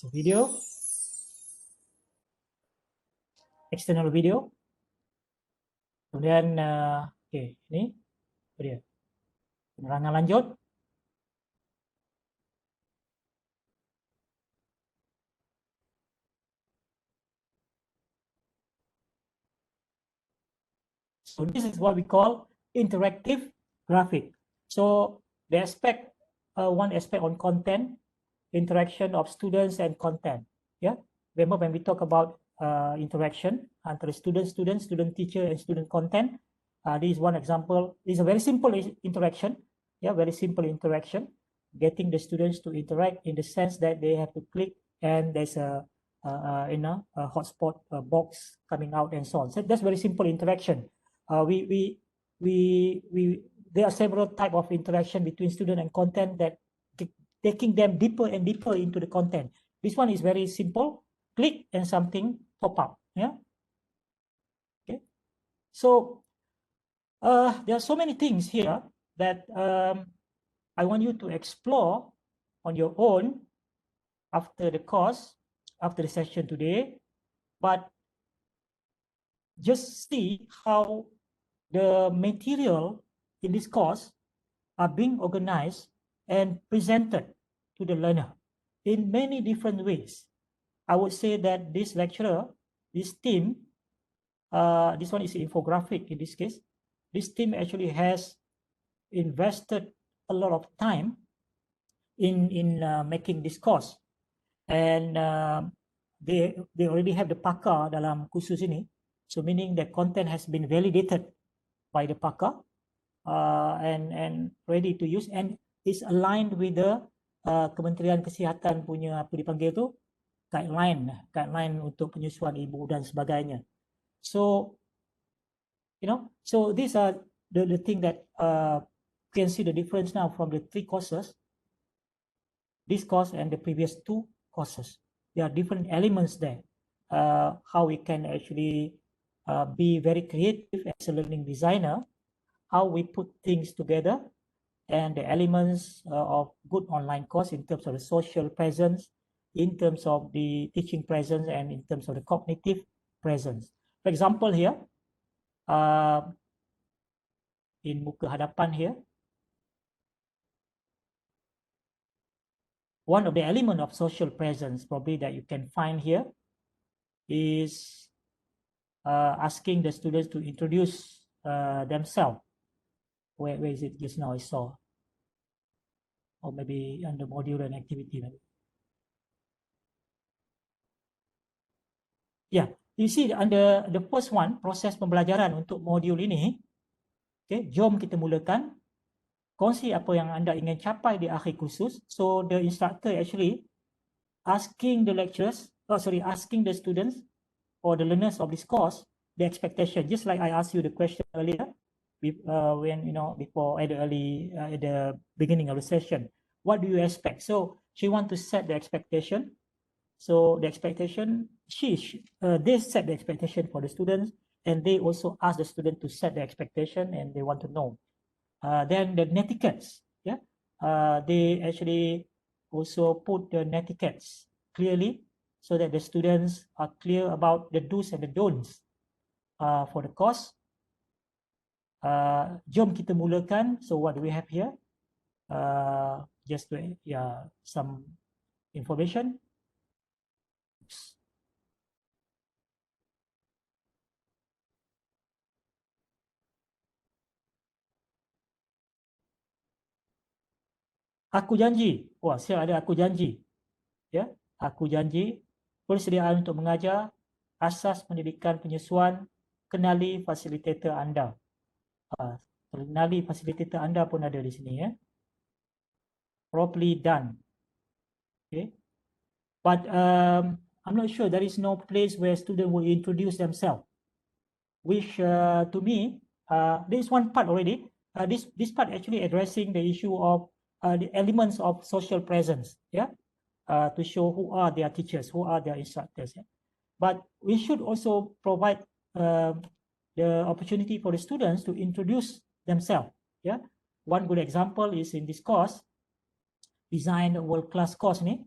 So video. External video. Kemudian, okay, ini dia. Penerangan lanjut. So this is what we call interactive graphic. So the aspect, one aspect on content, interaction of students and content. Yeah, remember when we talk about interaction antara student teacher and student content. This is one example. This is a very simple interaction. Yeah, very simple interaction. Getting the students to interact in the sense that they have to click and there's a hotspot box coming out and so on. So that's very simple interaction. There are several type of interaction between student and content that taking them deeper and deeper into the content. This one is very simple. Click and something pop up. Yeah. Okay. So there are so many things here that I want you to explore on your own after the course, after the session today. But just see how the material in this course are being organized and presented to the learner in many different ways. I would say that this lecturer, this team, this one is infographic in this case, this team actually has invested a lot of time in making this course. And they already have the pakar dalam kursus ini. So meaning the content has been validated by the pakar and ready to use and is aligned with the Kementerian Kesihatan punya apa dipanggil tu guideline untuk penyusuan ibu dan sebagainya. So so these are the thing that you can see the difference now from the 3 courses, this course and the previous 2 courses. There are different elements there. How we can actually be very creative as a learning designer, how we put things together, and the elements of good online course in terms of the social presence, in terms of the teaching presence, and in terms of the cognitive presence. For example here, in muka hadapan here, one of the element of social presence probably that you can find here is asking the students to introduce themselves. Where is it just now I saw? Or maybe under module and activity. Maybe. Yeah, you see under the first one, proses pembelajaran untuk modul ini. Okay, jom kita mulakan. Kongsi apa yang anda ingin capai di akhir kursus. So the instructor actually asking the students or the learners of this course the expectation, just like I asked you the question earlier, when before at the beginning of the session. What do you expect? So she want to set the expectation. So the expectation, they set the expectation for the students, and they also ask the student to set the expectation, and they want to know. Then the netiquettes, yeah, they actually also put the netiquettes clearly so that the students are clear about the do's and the don'ts for the course. Jom kita mulakan. So what do we have here? Just some information. Aku janji. Wah, saya ada aku janji. Ya, aku janji persediaan untuk mengajar, asas pendidikan penyesuaian, kenali fasilitator anda. Kenali fasilitator anda pun ada di sini ya. Properly done. Okay. But I'm not sure there is no place where students will introduce themselves. Which to me, there is one part already. This part actually addressing the issue of the elements of social presence. Yeah. To show who are their teachers, who are their instructors. Yeah? but we should also provide the opportunity for the students to introduce themselves. Yeah, one good example is in this course, design a world-class course. If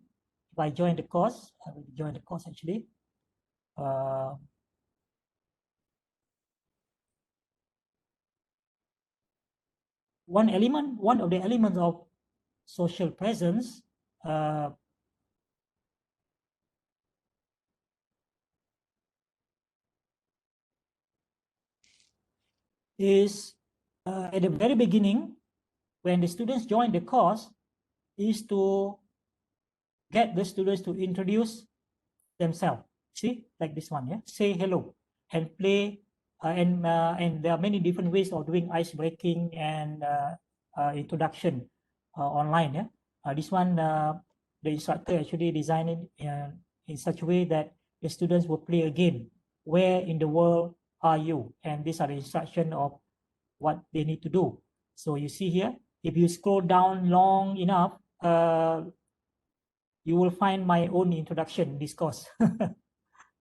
I join the course, I will join the course actually. One of the elements of social presence is at the very beginning, when the students join the course, is to get the students to introduce themselves. See, like this one, yeah. Say hello and play, and there are many different ways of doing ice breaking and introduction online. Yeah, this one the instructor actually designed it in such a way that the students will play a game. Where in the world are you? And these are the instructions of what they need to do. So you see here, if you scroll down long enough, you will find my own introduction in this course.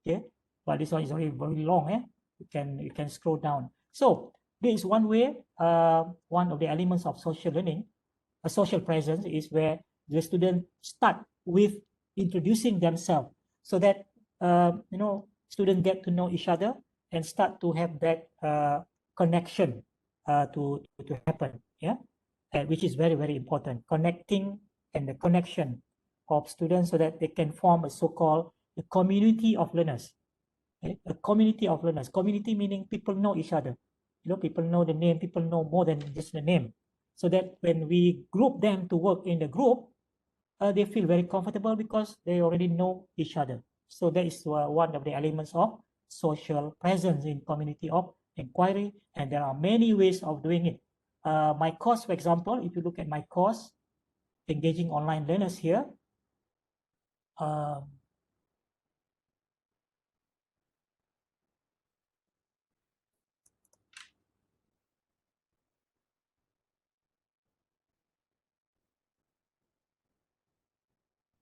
Okay, but this one is already very long. You can scroll down. So this is one way. One of the elements of social learning, a social presence, is where the students start with introducing themselves, so that students get to know each other and start to have that connection to happen. Yeah, which is very, very important. Connecting and the connection of students, so that they can form a so-called a community of learners. Okay? A community of learners. Community meaning people know each other. People know the name. People know more than just the name. So that when we group them to work in the group, they feel very comfortable because they already know each other. So that is one of the elements of social presence in community of inquiry, and there are many ways of doing it. My course, for example, if you look at my course, Engaging Online Learners here,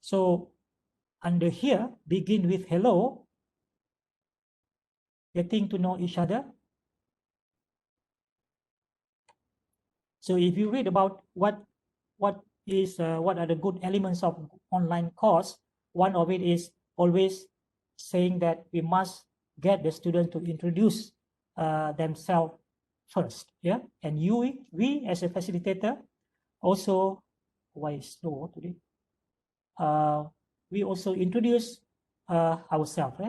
so under here, begin with hello, getting to know each other. So if you read about what are the good elements of online course, one of it is always saying that we must get the student to introduce themselves first. Yeah, and we as a facilitator also, why is slow today? We also introduce ourselves.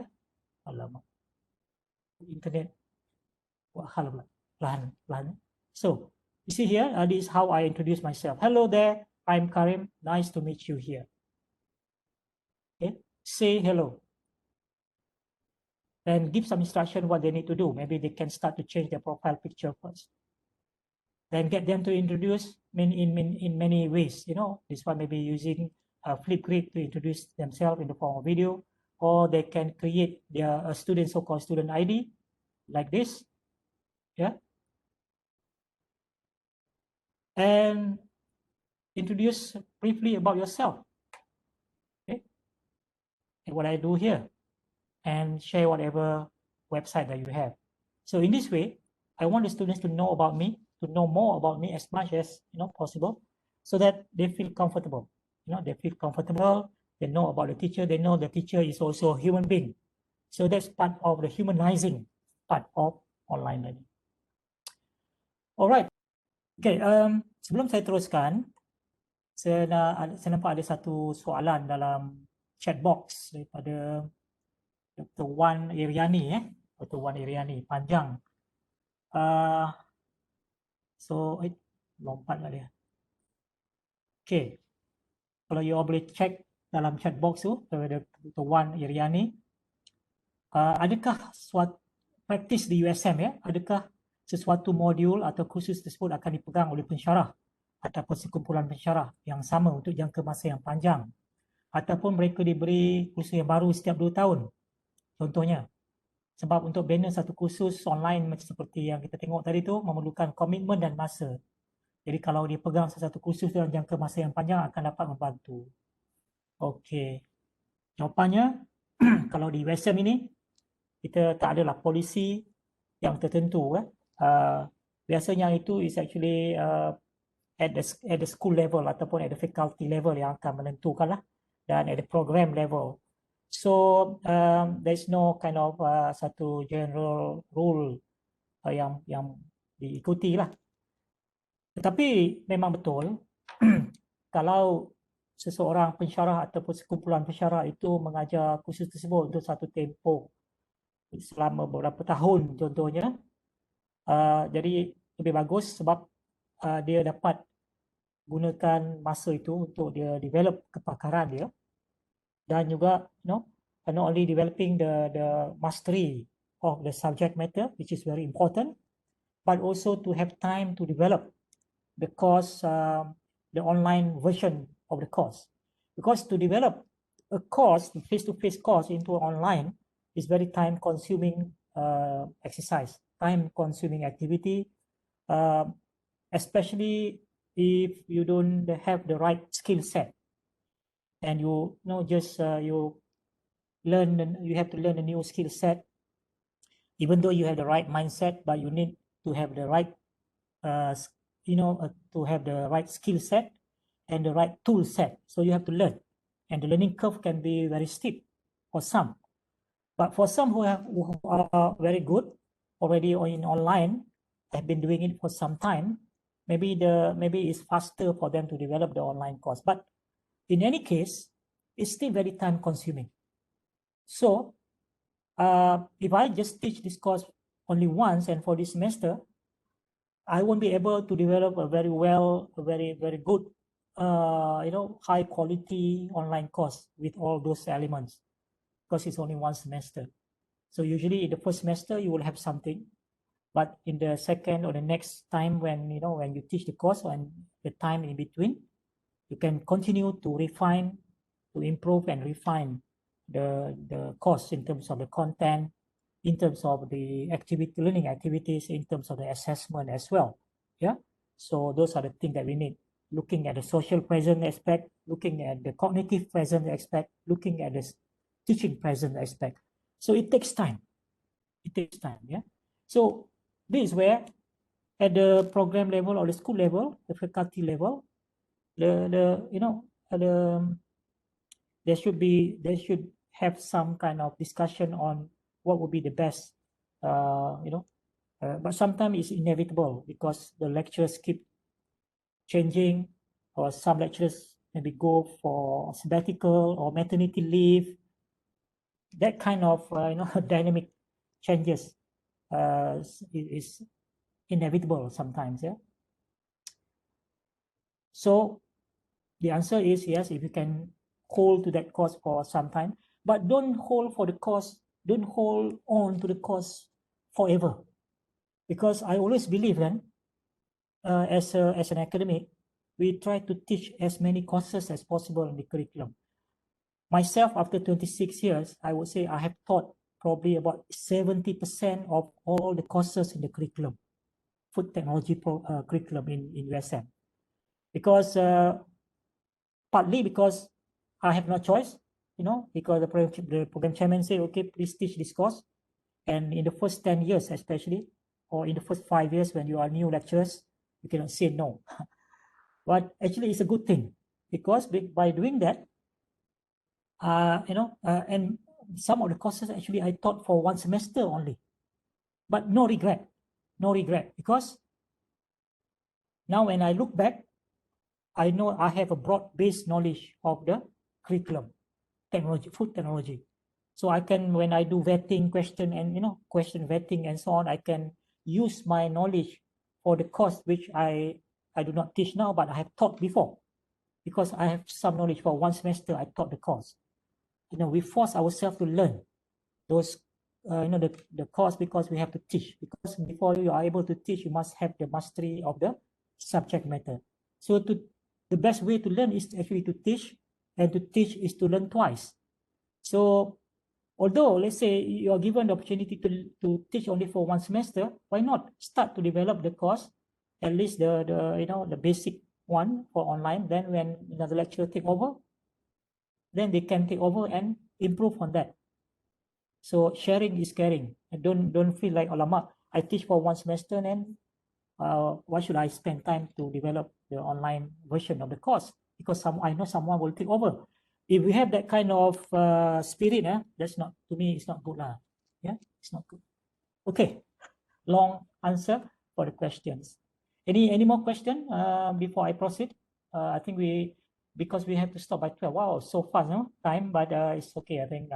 Internet. So you see here, this is how I introduce myself. Hello there, I'm Karim. Nice to meet you here. Okay, say hello. Then give some instruction what they need to do. Maybe they can start to change their profile picture first. Then get them to introduce in many ways. This one maybe using Flipgrid to introduce themselves in the form of video, or they can create their so-called student ID like this. Yeah. And introduce briefly about yourself. Okay. And what I do here, and share whatever website that you have. So in this way, I want the students to know about me, to know more about me as much as possible, so that they feel comfortable. They feel comfortable. They know about the teacher. They know the teacher is also a human being. So that's part of the humanizing part of online learning. Alright. Okay. Sebelum saya teruskan, saya nampak ada satu soalan dalam chat box daripada Dr. Wan Iriani. Dr. Wan Iriani, panjang. So, lompat lah dia. Okay. Kalau you all boleh check dalam chat box tu, daripada Dr. Wan Iriani, adakah suatu praktis di USM, adakah sesuatu modul atau kursus tersebut akan dipegang oleh pensyarah ataupun sekumpulan pensyarah yang sama untuk jangka masa yang panjang, ataupun mereka diberi kursus yang baru setiap 2 tahun. Contohnya, sebab untuk bina satu kursus online macam seperti yang kita tengok tadi tu memerlukan komitmen dan masa. Jadi kalau dia pegang satu kursus dalam jangka masa yang panjang akan dapat membantu. Okey. Jawapannya, Kalau di USM ini, kita tak adalah polisi yang tertentu. Biasanya itu is actually at the school level ataupun at the faculty level yang akan menentukan lah, dan at the program level. So there's no kind of satu general rule yang diikuti lah. Tetapi memang betul kalau seseorang pensyarah ataupun sekumpulan pensyarah itu mengajar kursus tersebut untuk satu tempoh selama beberapa tahun contohnya, jadi lebih bagus sebab dia dapat gunakan masa itu untuk dia develop kepakaran dia, dan juga not only developing the mastery of the subject matter, which is very important, but also to have time to develop the course, the online version of the course. Because to develop a course, a face-to-face course into online is very time-consuming exercise, time-consuming activity, especially if you don't have the right skill set, and you have to learn a new skill set, even though you have the right mindset, but you need to have the right to have the right skill set and the right tool set. So you have to learn, and the learning curve can be very steep for some. But for some who are very good already in online, have been doing it for some time, maybe it's faster for them to develop the online course. But in any case, it's still very time consuming. So if I just teach this course only once and for this semester, I won't be able to develop a very good, high quality online course with all those elements, because it's only one semester. So usually in the first semester you will have something, but in the second or the next time when you teach the course, and the time in between, you can continue to refine, to improve and refine the course in terms of the content, in terms of the learning activities, in terms of the assessment as well. Yeah. So those are the things that we need. Looking at the social present aspect, looking at the cognitive present aspect, looking at the teaching present aspect. So it takes time. It takes time. Yeah. So this is where at the program level or the school level, the faculty level, there should have some kind of discussion on what would be the best, but sometimes it's inevitable because the lectures keep changing, or some lecturers maybe go for sabbatical or maternity leave. That kind of dynamic changes is inevitable sometimes. Yeah. So the answer is yes, if you can hold to that course for some time, but don't hold on to the course forever, because I always believe that as an academic, we try to teach as many courses as possible in the curriculum. Myself, after 26 years, I would say I have taught probably about 70% of all the courses in the curriculum, food technology curriculum in USM, because partly because I have no choice, because the program chairman said, okay, please teach this course. And in the first 10 years, especially, or in the first 5 years when you are new lecturers, you cannot say no. But actually it's a good thing, because by doing that, and some of the courses actually I taught for one semester only, but no regret, because now when I look back, I know I have a broad-based knowledge of the curriculum, technology, food technology. So I can, when I do vetting question vetting and so on, I can use my knowledge for the course which I do not teach now, but I have taught before, because I have some knowledge. For one semester I taught the course. We force ourselves to learn those, the course, because we have to teach. Because before you are able to teach, you must have the mastery of the subject matter. So the best way to learn is actually to teach, and to teach is to learn twice. So although let's say you are given the opportunity to teach only for one semester, why not start to develop the course, at least the basic one for online. Then when another lecturer take over, then they can take over and improve on that. So sharing is caring. And don't feel like, alamak, I teach for one semester and why should I spend time to develop the online version of the course? Because I know someone will take over. If we have that kind of spirit, that's not, to me, it's not good lah. Yeah, it's not good. Okay, long answer for the questions. Any more question before I proceed? I think because we have to stop by 12. Wow, so fast, no time, but it's okay. I think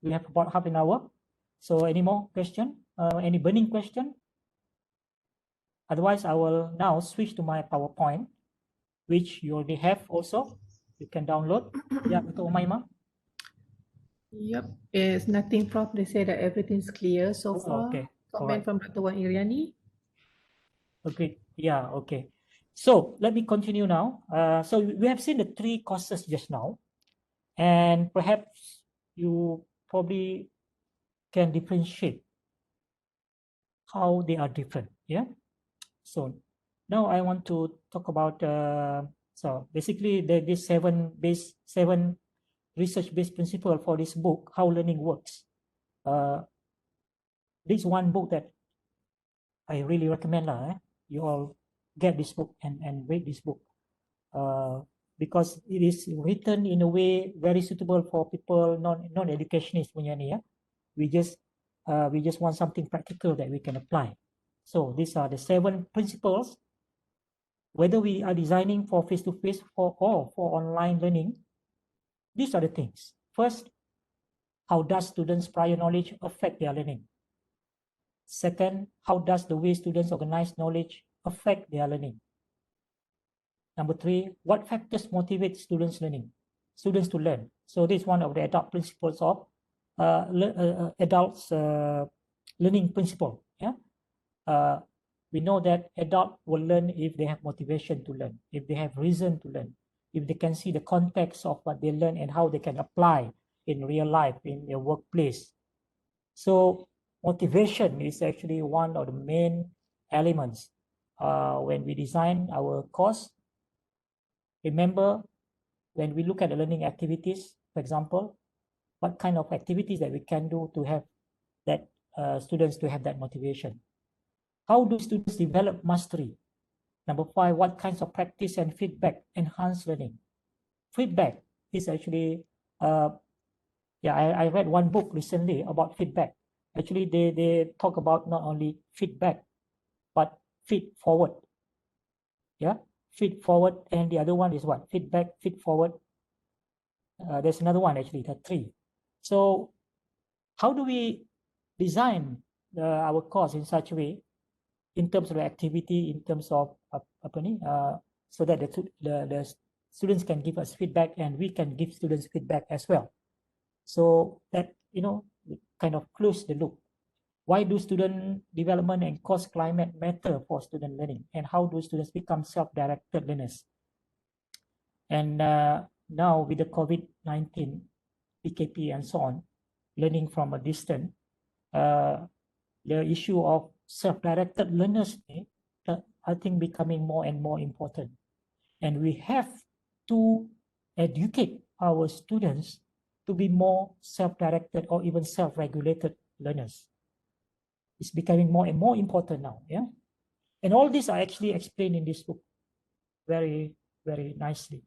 we have about half an hour. So any more question? Any burning question? Otherwise, I will now switch to my PowerPoint, which you already have also. You can download. Yeah, Dr. Umaima. Yep, it's nothing, Prof. They say that everything's clear so far. Okay. Comment from Dr. Wan Iriani. Okay. Yeah. Okay. So let me continue now. So we have seen the 3 courses just now, and perhaps you probably can differentiate how they are different. Yeah. So now I want to talk about. So basically, these 7 research-based principle for this book, How Learning Works. This one book that I really recommend lah. You all get this book and read this book because it is written in a way very suitable for people non-educationists punya ni. We just want something practical that we can apply. So these are the 7 principles. Whether we are designing for face-to-face or for online learning, these are the things. First, how does students' prior knowledge affect their learning? Second, how does the way students organize knowledge affect their learning? Number 3, what factors motivate students to learn? So this is one of the adult principles of adults learning principle. Yeah, we know that adult will learn if they have motivation to learn, if they have reason to learn, if they can see the context of what they learn and how they can apply in real life in their workplace. So motivation is actually one of the main elements when we design our course. Remember, when we look at the learning activities, for example, what kind of activities that we can do to have that students to have that motivation? How do students develop mastery? Number 5, what kinds of practice and feedback enhance learning? Feedback is actually, I read one book recently about feedback. Actually, they talk about not only feedback, but feed forward. Yeah, feed forward, and the other one is what? Feedback, feed forward. There's another one actually, the 3. So how do we design our course in such a way, in terms of the activity, in terms of so that the students can give us feedback and we can give students feedback as well. So that, kind of close the loop. Why do student development and course climate matter for student learning? And how do students become self-directed learners? And now with the COVID-19, PKP and so on, learning from a distance, the issue of self-directed learners, I think, becoming more and more important. And we have to educate our students to be more self-directed or even self-regulated learners. It's becoming more and more important now. Yeah, and all these are actually explained in this book very, very nicely.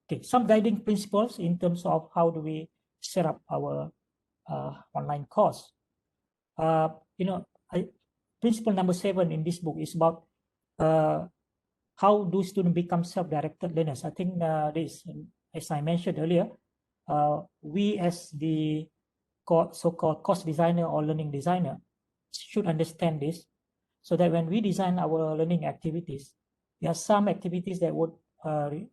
Okay, some guiding principles in terms of how do we set up our online course. Principle number 7 in this book is about how do students become self-directed learners. I think this, as I mentioned earlier, we as the so-called course designer or learning designer should understand this, so that when we design our learning activities, there are some activities that would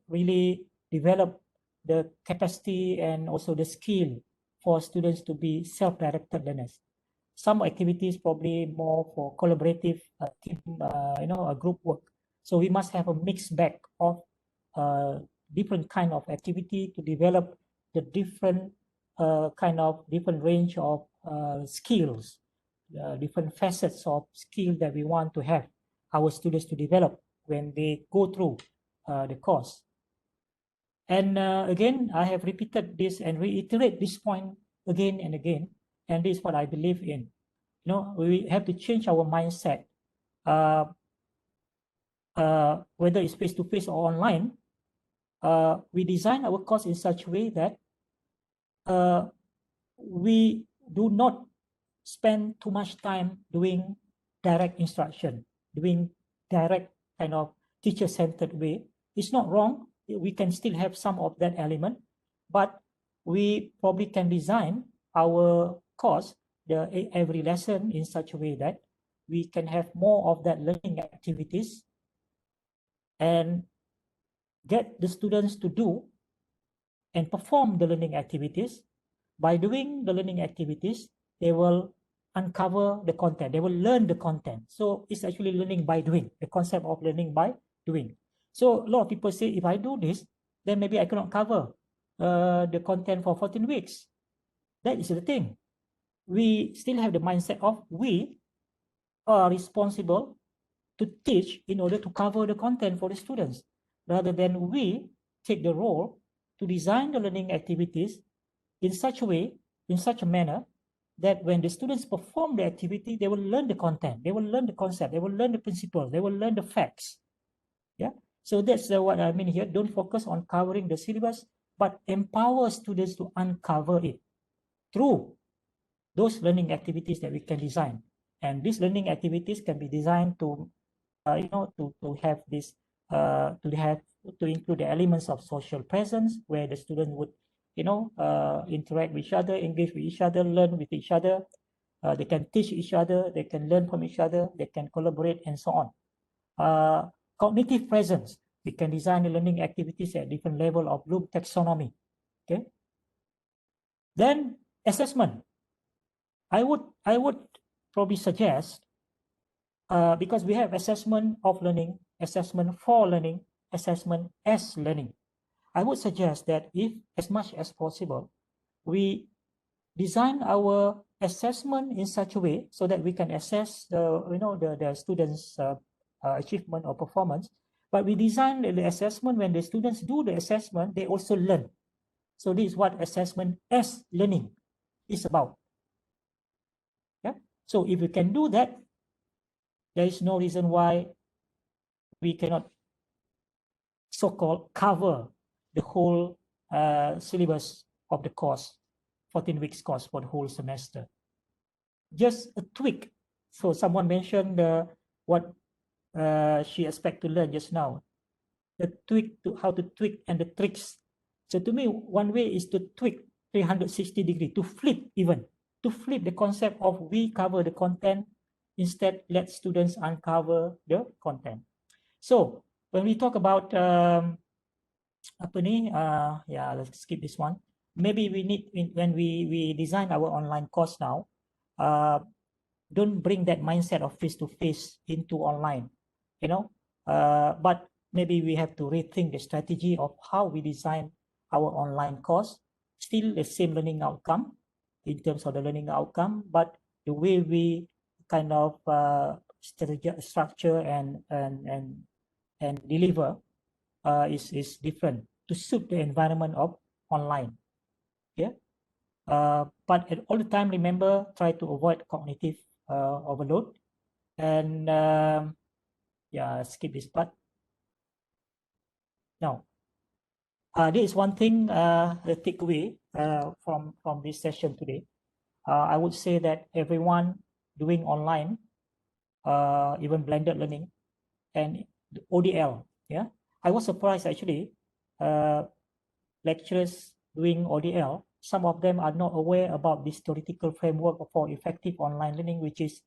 really develop the capacity and also the skill for students to be self-directed learners. Some activities probably more for collaborative team, group work. So we must have a mixed bag of different kind of activity to develop the different different range of skills, different facets of skill that we want to have our students to develop when they go through the course. And again, I have repeated this and reiterate this point again and again. And this is what I believe in. You know, we have to change our mindset. Whether it's face-to-face or online, we design our course in such a way that we do not spend too much time doing direct instruction, doing direct kind of teacher-centered way. It's not wrong. We can still have some of that element, but we probably can design our course, every lesson in such a way that we can have more of that learning activities and get the students to do and perform the learning activities. By doing the learning activities, they will uncover the content. They will learn the content. So it's actually learning by doing, the concept of learning by doing. So a lot of people say, if I do this, then maybe I cannot cover the content for 14 weeks. That is the thing. We still have the mindset of we are responsible to teach in order to cover the content for the students, rather than we take the role to design the learning activities in such a way, in such a manner, that when the students perform the activity, they will learn the content, they will learn the concept, they will learn the principles, they will learn the facts. Yeah. So that's what I mean here. Don't focus on covering the syllabus, but empower students to uncover it through those learning activities that we can design. And these learning activities can be designed to, to have this, to include the elements of social presence, where the student would, interact with each other, engage with each other, learn with each other. They can teach each other, they can learn from each other, they can collaborate, and so on. Cognitive presence, we can design the learning activities at different level of Bloom taxonomy. Okay. Then assessment. I would probably suggest, because we have assessment of learning, assessment for learning, assessment as learning. I would suggest that if, as much as possible, we design our assessment in such a way so that we can assess the students' achievement or performance. But we design the assessment, when the students do the assessment, they also learn. So this is what assessment as learning is about. Yeah. So if we can do that, there is no reason why we cannot so-called cover the whole syllabus of the course, 14 weeks course for the whole semester. Just a tweak. So someone mentioned what she expects to learn just now. The tweak, to how to tweak, and the tricks. So to me, one way is to tweak 360 degrees, to flip the concept of we cover the content, instead let students uncover the content. So when we talk about let's skip this one. Maybe we need, when we design our online course now, don't bring that mindset of face-to-face into online, but maybe we have to rethink the strategy of how we design our online course. Still the same learning outcome in terms of the learning outcome, but the way we kind of structure and deliver is different to suit the environment of online. Yeah. But at all the time, remember, try to avoid cognitive overload. And skip this part. Now, there is one thing, the takeaway from this session today. I would say that everyone doing online, even blended learning and ODL, yeah. I was surprised actually, lecturers doing ODL, some of them are not aware about this theoretical framework for effective online learning, which is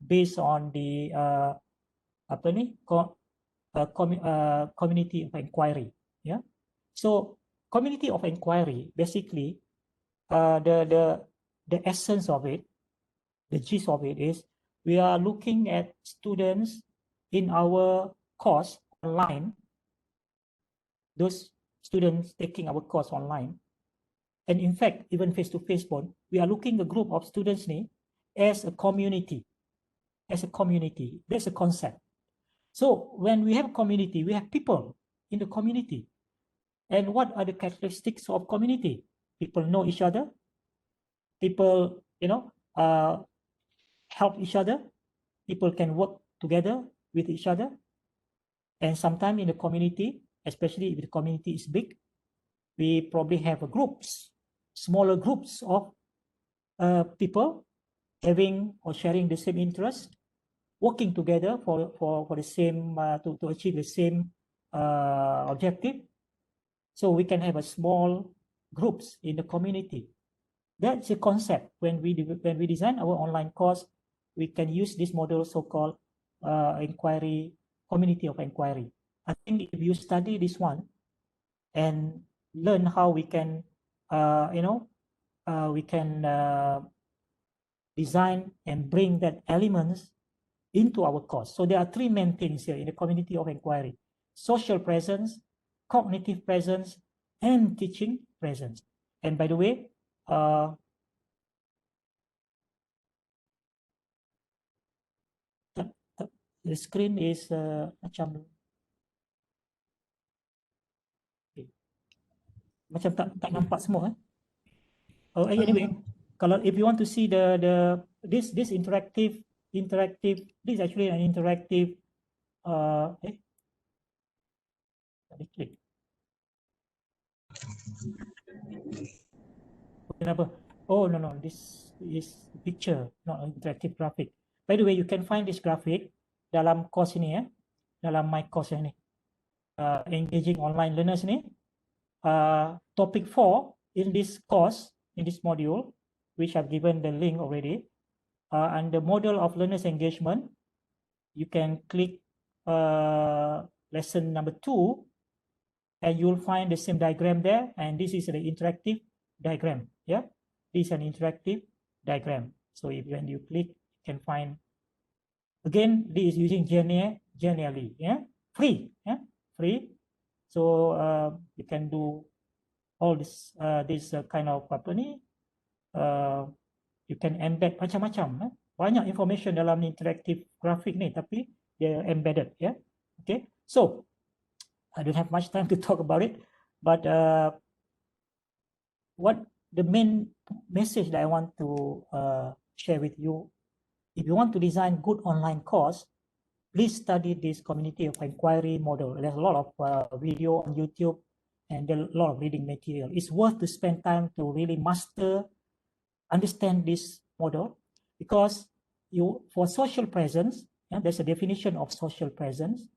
based on the community of inquiry. Yeah. So community of inquiry, basically, the essence of it, the gist of it is, we are looking at students in our course online, those students taking our course online, and in fact, even face-to-face one, we are looking at a group of students as a community. As a community, that's a concept. So when we have a community, we have people in the community. And what are the characteristics of community? People know each other, people, help each other. People can work together with each other. And sometimes in the community, especially if the community is big, we probably have smaller groups of people having or sharing the same interest, working together for the same, to achieve the same objective. So we can have a small groups in the community. That's a concept. When we design our online course, we can use this model, so-called inquiry, community of inquiry. I think if you study this one and learn how we can, design and bring that elements into our course. So there are three main things here in the community of inquiry: social presence, cognitive presence, and teaching presence. And by the way, the screen is macam tak nampak semua. Anyway, kalau if you want to see this interactive, this is actually an interactive. Click. Kenapa? Oh no, this is picture, not interactive graphic. By the way, you can find this graphic dalam course ini ya, dalam my course ini, engaging online learners ni. Topic 4 in this course, in this module, which I've given the link already, and the model of learners engagement, you can click lesson number 2, and you'll find the same diagram there. And this is the interactive diagram. Yeah, this is an interactive diagram. So when you click, you can find. Again, this is using Genially. Yeah, free. Yeah, free. So you can do all this kind of apa ni, you can embed macam-macam. Banyak information dalam interactive graphic ni, tapi dia embedded. Yeah, okay. So I don't have much time to talk about it, but what the main message that I want to share with you: if you want to design good online course, please study this community of inquiry model. There's a lot of video on YouTube and a lot of reading material. It's worth to spend time to really understand this model, because for social presence, there's a definition of social presence.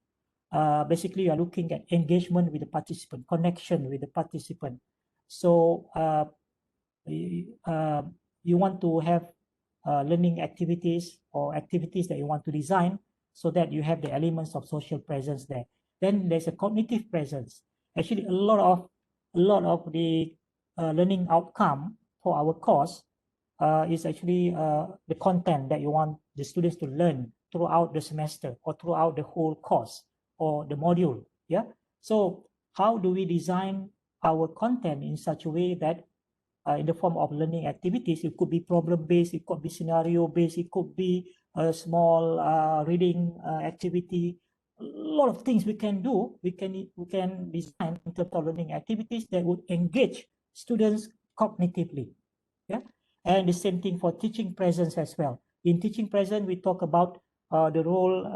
Basically, you are looking at engagement with the participant, connection with the participant. So you want to have learning activities or activities that you want to design so that you have the elements of social presence there. Then there's a cognitive presence. Actually, a lot of the learning outcome for our course is actually the content that you want the students to learn throughout the semester or throughout the whole course or the module. Yeah. So how do we design our content in such a way that in the form of learning activities, it could be problem-based, it could be scenario-based, it could be a small reading activity. A lot of things we can do. We can design in terms of learning activities that would engage students cognitively. Yeah, and the same thing for teaching presence as well. In teaching presence, we talk about the role,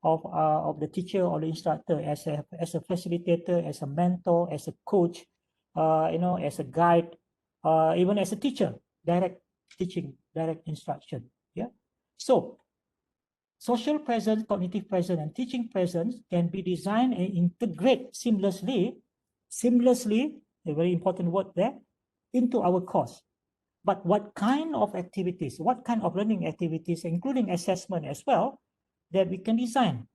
of the teacher or the instructor as a facilitator, as a mentor, as a coach, as a guide, even as a teacher, direct teaching, direct instruction. Yeah. So social presence, cognitive presence, and teaching presence can be designed and integrate seamlessly, a very important word there, into our course. But what kind of activities, what kind of learning activities, including assessment as well, that we can design?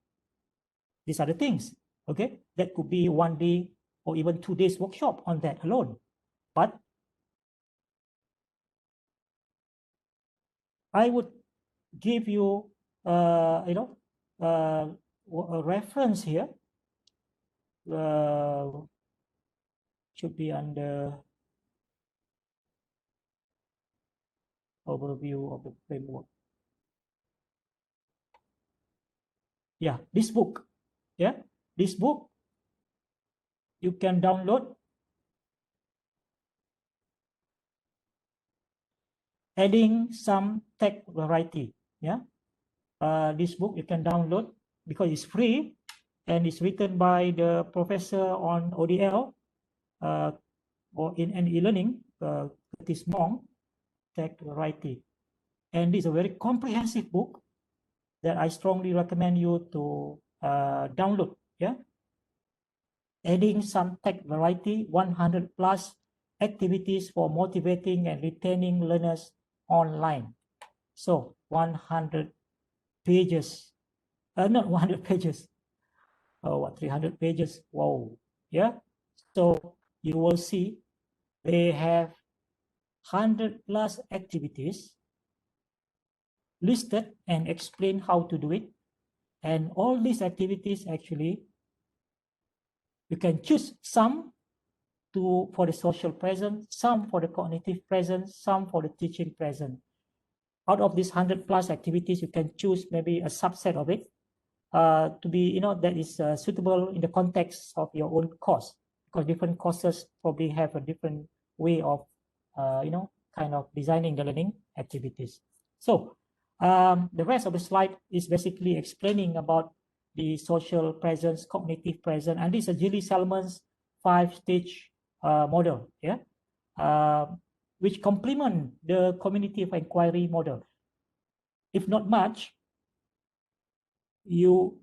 These are the things, okay? That could be 1 day or even 2 days workshop on that alone. But I would give you, a reference here. Should be under overview of the framework. Yeah, this book. Yeah, this book you can download. adding some tech variety. Yeah, this book you can download because it's free and it's written by the professor on ODL or in e-learning, Curtis Mong, tech variety. And this is a very comprehensive book that I strongly recommend you to download. Yeah, adding some tech variety, 100 plus activities for motivating and retaining learners online. So 100 pages, not 100 pages, what 300 pages? Wow, yeah. So you will see they have 100 plus activities listed and explain how to do it. And all these activities actually, you can choose some for the social presence, some for the cognitive presence, some for the teaching presence. Out of these 100 plus activities, you can choose maybe a subset of it to be, that is suitable in the context of your own course, because different courses probably have a different way of, kind of designing the learning activities. So the rest of the slide is basically explaining about the social presence, cognitive presence, and this is Gilly Salmon's 5-stage model, yeah, which complement the community of inquiry model. If not much, you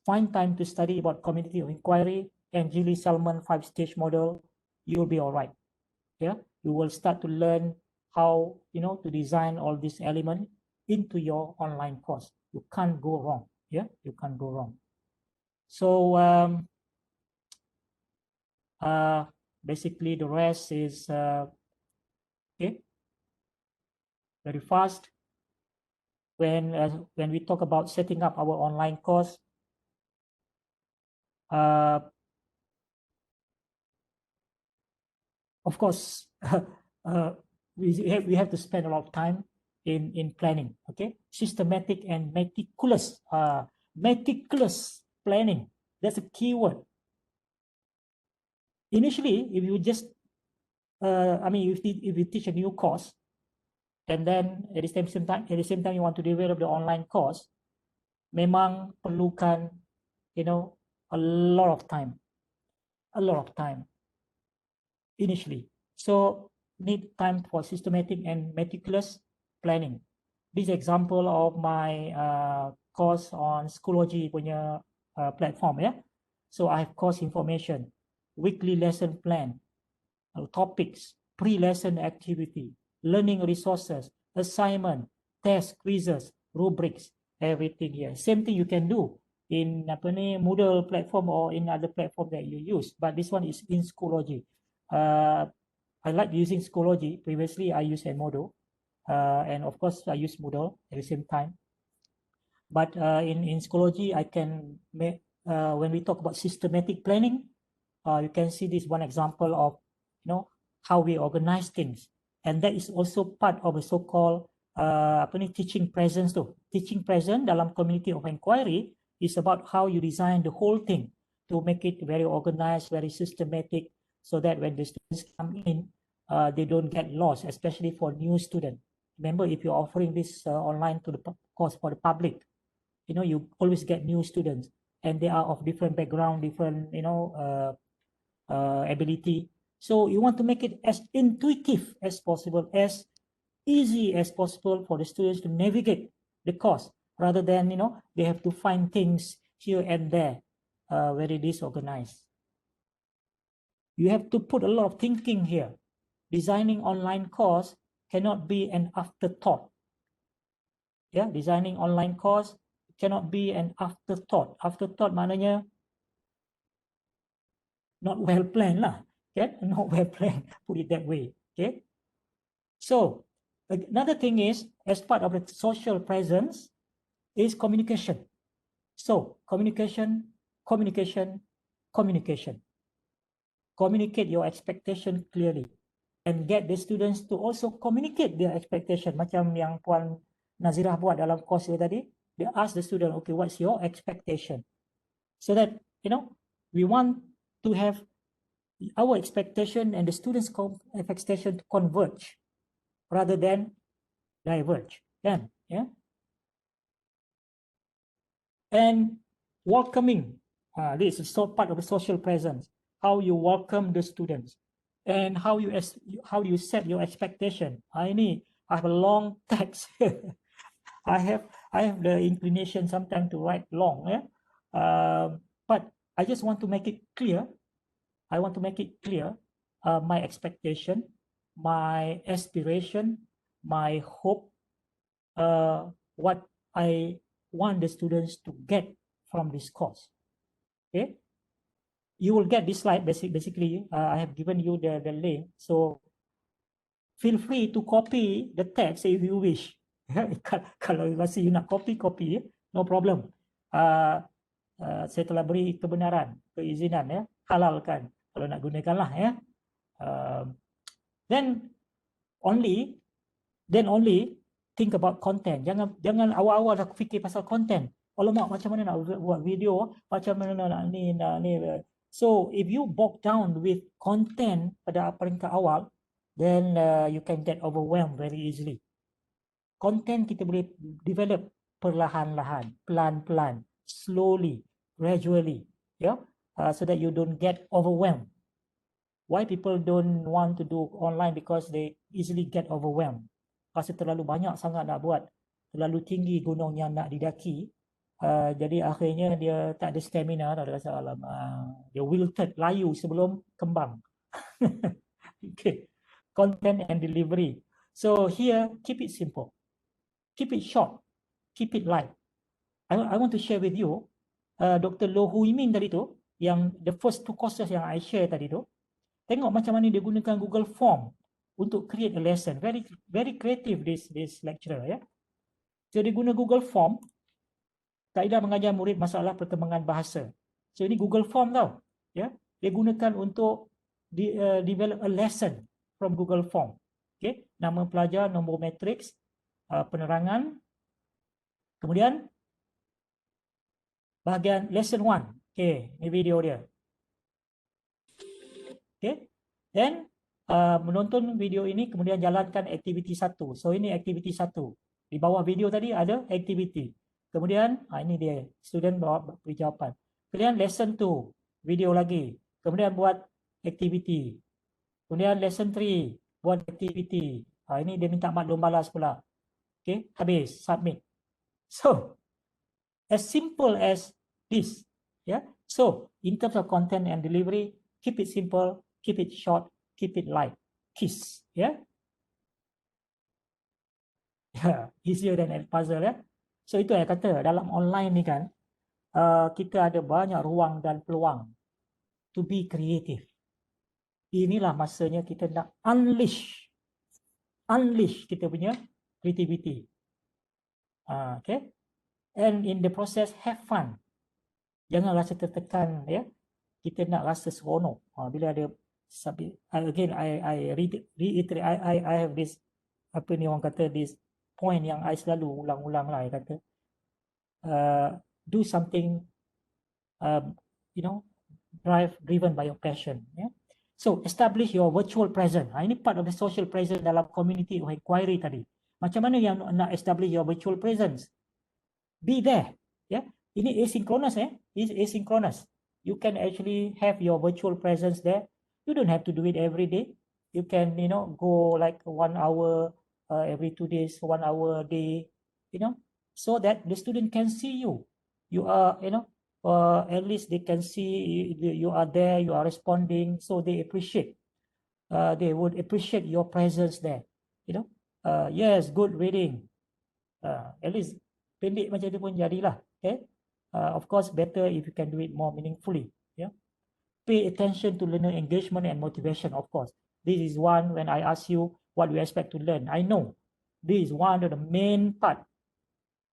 find time to study about community of inquiry and Gilly Salmon 5-stage model, you'll be all right. Yeah, you will start to learn how, to design all these elements into your online course. You can't go wrong. Yeah, you can't go wrong. So basically the rest is okay, very fast. When we talk about setting up our online course, of course, we have to spend a lot of time in planning. Okay, systematic and meticulous planning. That's a key word. Initially, if you just if you teach a new course, and then at the same time you want to develop the online course, memang perlukan, a lot of time initially. So need time for systematic and meticulous planning. This example of my course on Schoology punya platform, yeah. So I have course information, weekly lesson plan, topics, pre-lesson activity, learning resources, assignment, test, quizzes, rubrics, everything here. Same thing you can do in Moodle platform or in other platform that you use, but this one is in Schoology. I like using Schoology. Previously, I used Edmodo, and of course, I use Moodle at the same time. But in Schoology, I can make, when we talk about systematic planning, you can see this one example of, how we organize things. And that is also part of a so-called teaching presence. Teaching presence dalam community of inquiry is about how you design the whole thing to make it very organized, very systematic, so that when the students come in, they don't get lost, especially for new students. Remember, if you're offering this online to the course for the public, you always get new students, and they are of different background, different, ability. So you want to make it as intuitive as possible, as easy as possible for the students to navigate the course, rather than, they have to find things here and there, very disorganized. You have to put a lot of thinking here. Designing online course cannot be an afterthought. Yeah, designing online course cannot be an afterthought. Afterthought maknanya not well planned lah. Okay, not well planned. Put it that way. Okay. So another thing is, as part of the social presence, is communication. So communication. Communicate your expectation clearly, and get the students to also communicate their expectation. Macam yang Puan Nazirah buat dalam course tadi, they ask the student, okay, what's your expectation? So that, we want to have our expectation and the students' expectation to converge, rather than diverge, kan? Yeah. And welcoming, this is so part of the social presence, how you welcome the students and how you set your expectation. I have a long text. I have the inclination sometimes to write long, yeah? But I just want to make it clear. I want to make it clear my expectation, my aspiration, my hope, what I want the students to get from this course. Okay, you will get this slide. Basically, I have given you the link, so feel free to copy the text if you wish. Kalau rasa you nak copy, no problem. Saya telah beri kebenaran, keizinan, ya, halalkan kalau nak gunakanlah, ya. Then only think about content. Jangan awal-awal dah fikir pasal content. Alamak, macam mana nak buat video, macam mana nak ni. So if you bog down with content pada peringkat awal, then you can get overwhelmed very easily. Content kita boleh develop perlahan-lahan, pelan-pelan, slowly, gradually, yeah, so that you don't get overwhelmed. Why people don't want to do online? Because they easily get overwhelmed. Pasal terlalu banyak sangat nak buat, terlalu tinggi gunung yang nak didaki, jadi akhirnya dia tak ada stamina, tak ada rasa alam, dia wilted, layu sebelum kembang. Okay, content and delivery. So here, keep it simple, keep it short, keep it light. I want to share with you, Dr. Loh Hui Min tadi tu, yang the first 2 courses yang I share tadi tu, tengok macam mana dia gunakan Google Form untuk create a lesson. Very creative this lecturer, ya. So dia guna Google Form, kaedah mengajar murid masalah perkembangan bahasa. So ini Google Form tau, ya. Dia gunakan untuk develop a lesson from Google Form. Okay, nama pelajar, nombor matriks, penerangan. Kemudian bahagian lesson 1. Okay, ini video dia. Okay, then menonton video ini kemudian jalankan aktiviti 1. So ini aktiviti 1. Di bawah video tadi ada aktiviti. Kemudian ini dia, student beri jawapan. Kemudian lesson 2, video lagi. Kemudian buat aktiviti. Kemudian lesson 3, buat aktiviti. Ini dia minta maklum balas pula. Okay, habis, submit. So, as simple as this. Yeah. So, in terms of content and delivery, keep it simple, keep it short, keep it light. KISS. Yeah. Yeah, easier than a puzzle, ya. So itu yang kata dalam online ni kan, kita ada banyak ruang dan peluang to be creative. Inilah masanya kita nak unleash kita punya creativity. Okay, and in the process have fun. Jangan rasa tertekan, ya. Kita nak rasa seronok. Bila ada again I reiterate, I have this, apa ni orang kata, this point yang I selalu ulang-ulang lah. I kata do something driven by your passion, yeah? So establish your virtual presence. Ini part of the social presence dalam community of inquiry tadi. Macam mana yang nak establish your virtual presence? Be there, yeah? Ini asynchronous, is asynchronous. You can actually have your virtual presence there. You don't have to do it every day. You can go like 1 hour every 2 days, 1 hour a day, so that the student can see you. You are, at least they can see you are there, you are responding, so they appreciate. They would appreciate your presence there. Yes, good reading. At least pendek macam tu pun jadilah. Okay. Of course, better if you can do it more meaningfully. Yeah. Pay attention to learner engagement and motivation. Of course, this is one when I ask you, what we expect to learn. I know this is one of the main part.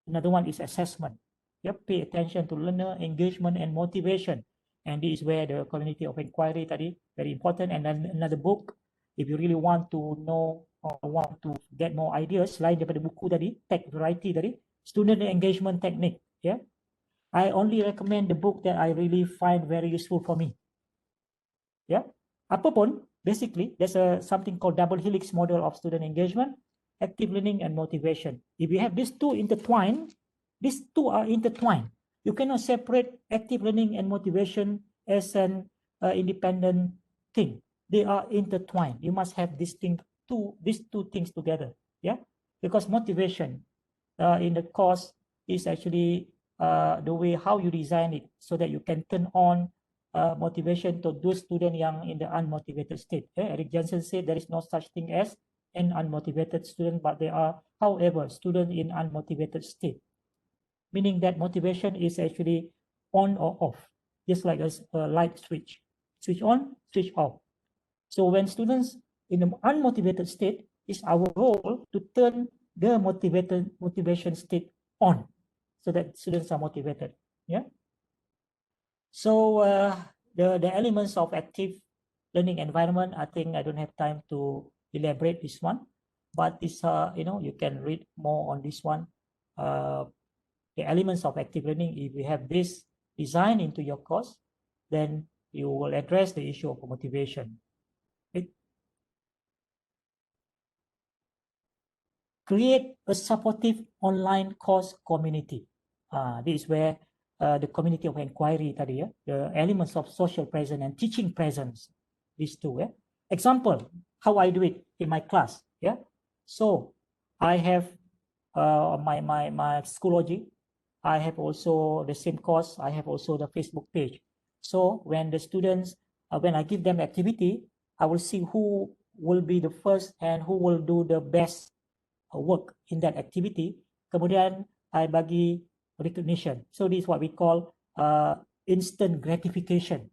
Another one is assessment. Yep, pay attention to learner engagement and motivation. And this is where the community of inquiry tadi very important. And then another book, if you really want to know or want to get more ideas, selain daripada buku tadi, tech variety tadi, student engagement technique. Yeah, I only recommend the book that I really find very useful for me. Yeah, apapun. Basically, there's something called double helix model of student engagement. active learning and motivation. If you have these two intertwined, these two are intertwined. You cannot separate active learning and motivation as an independent thing. They are intertwined. You must have these two things together. Yeah, because motivation in the course is actually the way how you design it so that you can turn on motivation to those students yang in the unmotivated state. Eric Johnson said there is no such thing as an unmotivated student, but there are, however, students in unmotivated state, meaning that motivation is actually on or off, just like a light switch. Switch on, switch off. So when students in the unmotivated state, it's our role to turn the motivation state on so that students are motivated. Yeah. So the elements of active learning environment, I think I don't have time to elaborate this one, but this you can read more on this one. The elements of active learning, if you have this design into your course, then you will address the issue of motivation. Create a supportive online course community. This is where the community of inquiry tadi, the elements of social presence and teaching presence, these two. Example, how I do it in my class. Yeah. So I have my Schoology. I have also the same course. I have also the Facebook page. So when the students, when I give them activity, I will see who will be the first and who will do the best work in that activity. Kemudian I bagi recognition. So this is what we call instant gratification,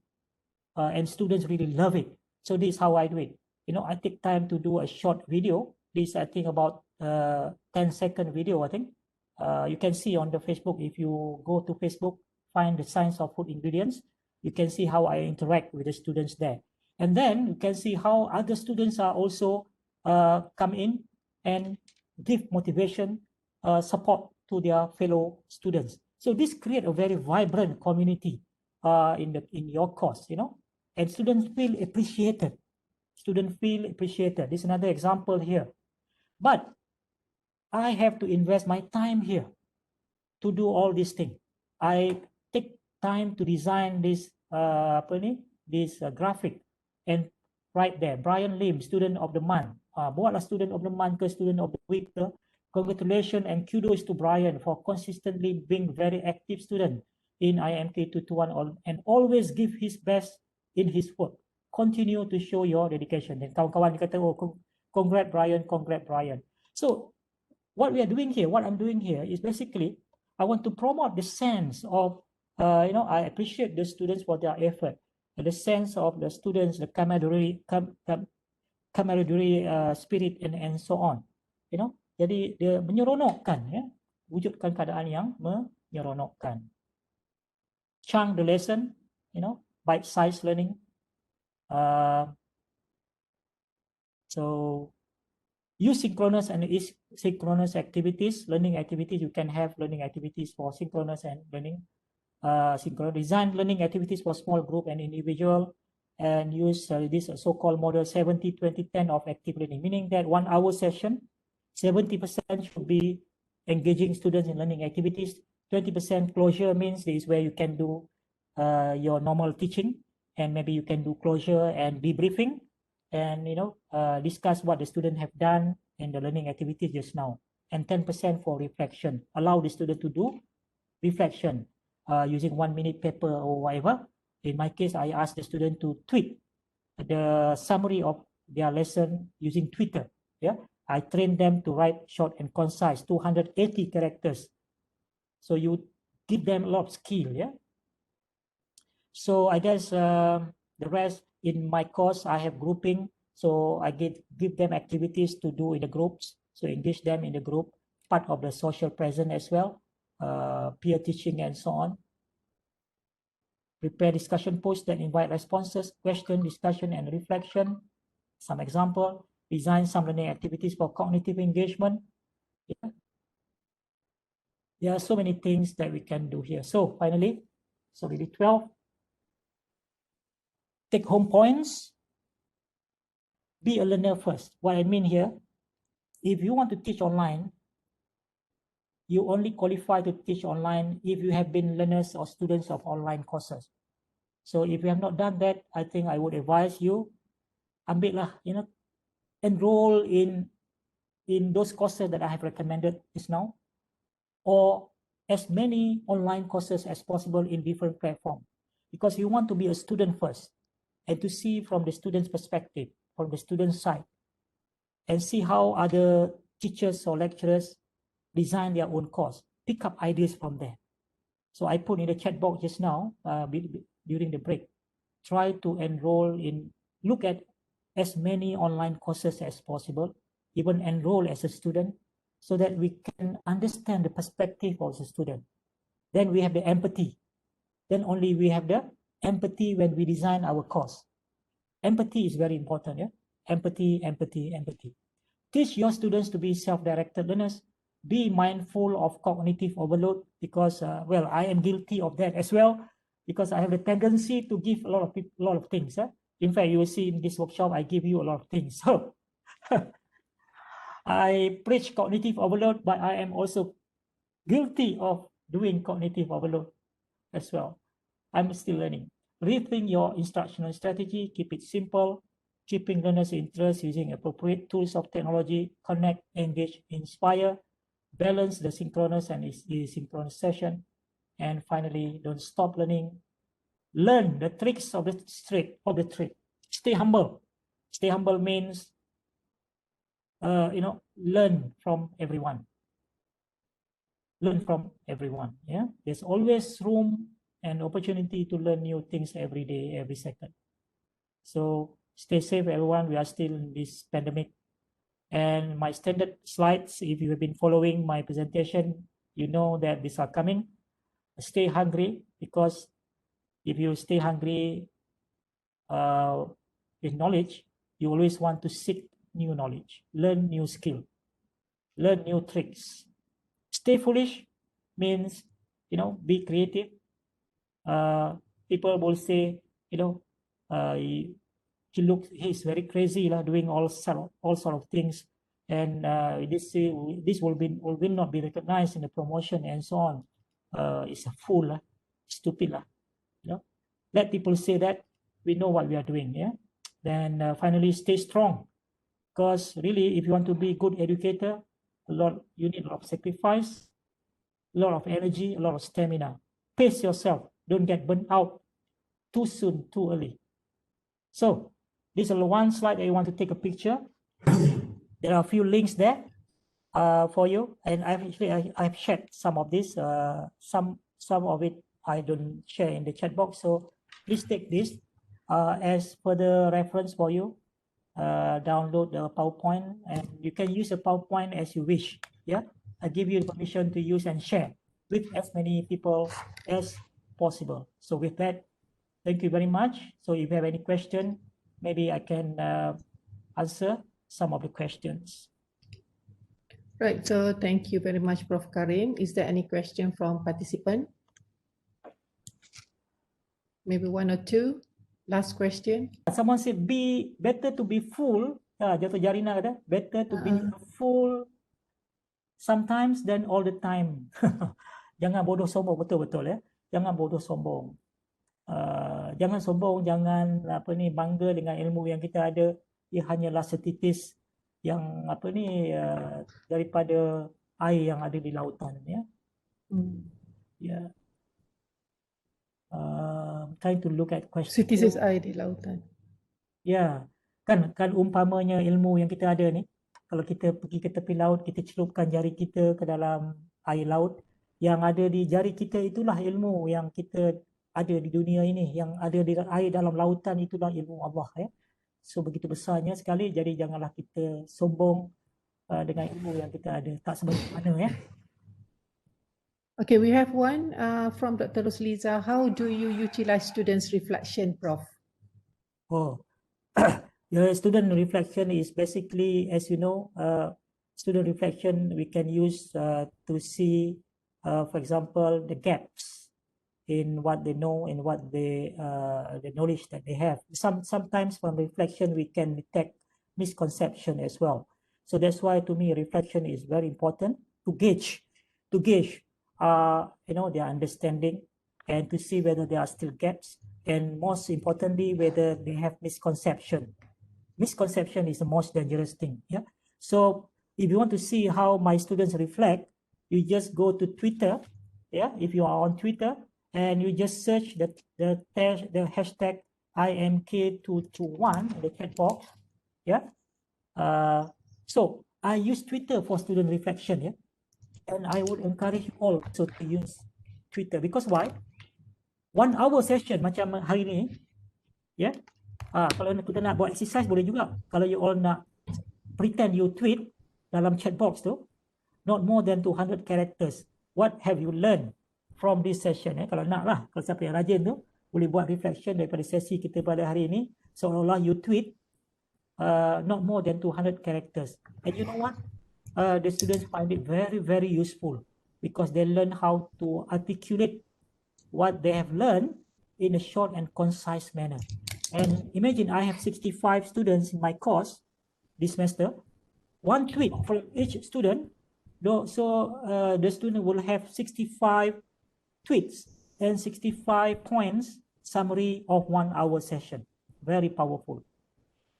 and students really love it. So this is how I do it. I take time to do a short video. This I think about 10-second video. I think you can see on the Facebook. If you go to Facebook, find the Science of Food Ingredients, you can see how I interact with the students there. And then you can see how other students are also come in and give motivation, support to their fellow students. So this create a very vibrant community in your course, and students feel appreciated. Students feel appreciated. This is another example here. But I have to invest my time here to do all these things. I take time to design this graphic and write there, Brian Lim, student of the month. Buatlah student of the month ke student of the week ke. Congratulations and kudos to Brian for consistently being very active student in IMK 221 and always give his best in his work. Continue to show your dedication. Dan kawan-kawan kata, oh, congrats Brian, congrats Brian. So what we are doing here, what I'm doing here is basically, I want to promote the sense of, I appreciate the students for their effort. The sense of the students, the camaraderie spirit and so on. Jadi dia menyeronokkan, wujudkan keadaan yang menyeronokkan. Chunk the lesson, bite-sized learning. So use synchronous and asynchronous activities, learning activities. You can have learning activities for synchronous and learning. Synchronous design learning activities for small group and individual, and use this so-called model 70-20-10 of active learning, meaning that 1 hour session, 70% should be engaging students in learning activities. 20% closure means this is where you can do your normal teaching, and maybe you can do closure and debriefing, and discuss what the student have done in the learning activities just now. And 10% for reflection. Allow the student to do reflection using 1-minute paper or whatever. In my case, I asked the student to tweet the summary of their lesson using Twitter. Yeah, I trained them to write short and concise, 280 characters. So you give them a lot of skill. Yeah. So I guess the rest in my course, I have grouping. So I give them activities to do in the groups. So engage them in the group, part of the social presence as well, peer teaching and so on. Prepare discussion posts that invite responses, question, discussion, and reflection. Some example, design some learning activities for cognitive engagement. Yeah. There are so many things that we can do here. So finally, so really 12. Take home points. Be a learner first. What I mean here, if you want to teach online, you only qualify to teach online if you have been learners or students of online courses. So if you have not done that, I think I would advise you, ambil lah, enroll in those courses that I have recommended just now, or as many online courses as possible in different platforms, because you want to be a student first and to see from the student's perspective, from the student side, and see how other teachers or lecturers design their own course, pick up ideas from there. So I put in the chat box just now, during the break, try to enroll in, look at as many online courses as possible, even enroll as a student, so that we can understand the perspective of the student. Then we have the empathy. Then only we have the empathy when we design our course. Empathy is very important, yeah? Empathy, empathy, empathy. Teach your students to be self-directed learners. Be mindful of cognitive overload, because, well, I am guilty of that as well, because I have the tendency to give a lot of things. In fact, you will see in this workshop, I give you a lot of things. So I preach cognitive overload, but I am also guilty of doing cognitive overload as well. I'm still learning. Rethink your instructional strategy, keep it simple, keeping learners' interest using appropriate tools of technology, connect, engage, inspire, balance the synchronous and asynchronous session, and finally, don't stop learning. Learn the tricks of the trick. Stay humble. Stay humble means, learn from everyone. Learn from everyone. Yeah, there's always room and opportunity to learn new things every day, every second. So stay safe, everyone. We are still in this pandemic. And my standard slides, if you have been following my presentation, you know that these are coming. Stay hungry, because if you stay hungry with knowledge, you always want to seek new knowledge, learn new skill, learn new tricks. Stay foolish means, be creative. People will say, he's very crazy, doing all sort of things, and this will not be recognized in the promotion and so on. It's a fool, stupid, Let people say that. We know what we are doing. Yeah. Then finally, stay strong, because really, if you want to be a good educator, you need a lot of sacrifice, a lot of energy, a lot of stamina. Pace yourself. Don't get burnt out too soon, too early. So this is one slide I want to take a picture. There are a few links there for you, and I've shared some of this. Some of it I don't share in the chat box. So please take this as further reference for you. Download the PowerPoint, and you can use the PowerPoint as you wish. Yeah, I give you the permission to use and share with as many people as possible. So with that, thank you very much. So if you have any question, maybe I can answer some of the questions. Right, so thank you very much, Prof. Karim. Is there any question from participant? Maybe one or two. Last question. Someone said, better to be full. Jatuh Jarina kata, better to be full sometimes than all the time. Jangan bodoh sombong, betul-betul ya. Jangan bodoh sombong. Jangan sombong, jangan bangga dengan ilmu yang kita ada. Ia hanyalah setitis yang daripada air yang ada di lautan, ya. Yeah. Trying to look at question. Setitis air di lautan. Ya, kan umpamanya ilmu yang kita ada ni, kalau kita pergi ke tepi laut, kita celupkan jari kita ke dalam air laut, yang ada di jari kita itulah ilmu yang kita ada di dunia ini, yang ada di air dalam lautan itulah ilmu Allah, ya. So begitu besarnya sekali, jadi janganlah kita sombong dengan ilmu yang kita ada, tak sebagaimana, ya. Okay, we have one from Dr. Rosliza. How do you utilize students' reflection, Prof? Oh, the student reflection is basically, as you know, student reflection we can use to see, for example, the gaps in what they know and what they the knowledge that they have. Sometimes from reflection we can detect misconception as well. So that's why to me reflection is very important to gauge their understanding and to see whether there are still gaps, and most importantly whether they have misconception. Misconception is the most dangerous thing. Yeah. So if you want to see how my students reflect, you just go to Twitter. Yeah. If you are on Twitter and you just search the hashtag IMK221 in the chat box. Yeah. So I use Twitter for student reflection. Yeah. And I would encourage you all also to use Twitter, because why? 1 hour session macam hari ni, ya. Kalau kita nak buat exercise boleh juga. Kalau you all nak pretend you tweet dalam chat box tu, not more than 200 characters. What have you learned from this session? Kalau nak lah, kalau siapa yang rajin tu boleh buat reflection daripada sesi kita pada hari ini. Seolah-olah you tweet not more than 200 characters. And you know what? The students find it very, very useful because they learn how to articulate what they have learned in a short and concise manner. And imagine I have 65 students in my course this semester. One tweet from each student, so the student will have 65 tweets and 65 points summary of 1 hour session. Very powerful.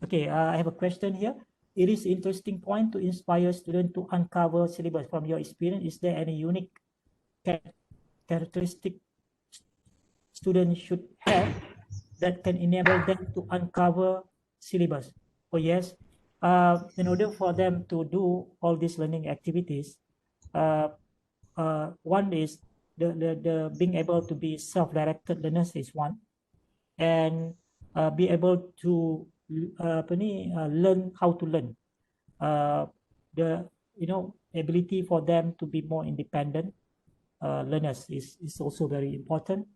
Okay, I have a question here. It is interesting point to inspire students to uncover syllabus. From your experience, is there any unique characteristic students should have that can enable them to uncover syllabus? Oh yes, in order for them to do all these learning activities, one is the being able to be self-directed learners is one, and be able to learn how to learn. The ability for them to be more independent learners is also very important,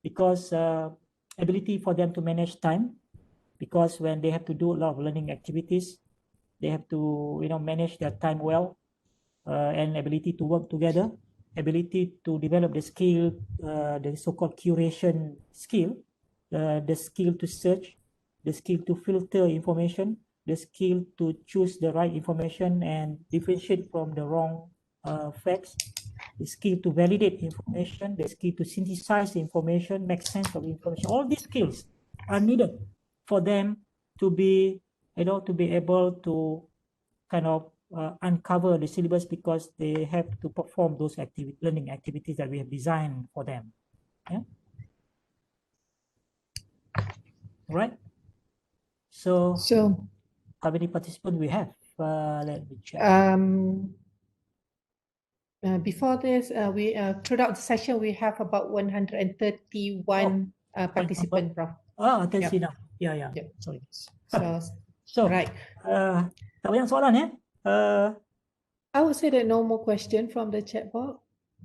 because ability for them to manage time, because when they have to do a lot of learning activities, they have to manage their time well, and ability to work together, ability to develop the skill, the so-called curation skill, the skill to search, the skill to filter information, the skill to choose the right information and differentiate from the wrong facts, the skill to validate information, the skill to synthesize information, make sense of information. All these skills are needed for them to be, to be able to kind of uncover the syllabus, because they have to perform those learning activities that we have designed for them. Yeah. All right. So how many participants we have? Let me check. Before this, throughout the session, we have about 131 participants, Prof. I can see now. Yeah. Sorry. So right. Tak banyak soalan ya? I would say that no more question from the chat box.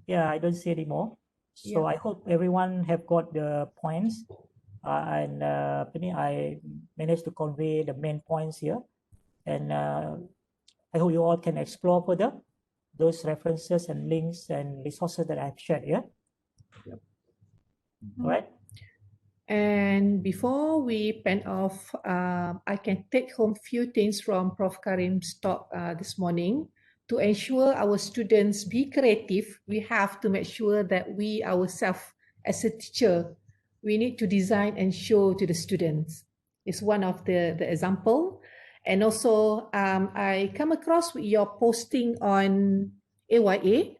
Yeah, I don't see any more. So I hope everyone have got the points. And I managed to convey the main points here, and I hope you all can explore further those references and links and resources that I've shared here. Yep. All right. And before we pen off, I can take home few things from Prof. Karim's talk this morning. To ensure our students be creative, we have to make sure that we ourselves as a teacher, we need to design and show to the students. It's one of the example. And also, I come across your posting on AYA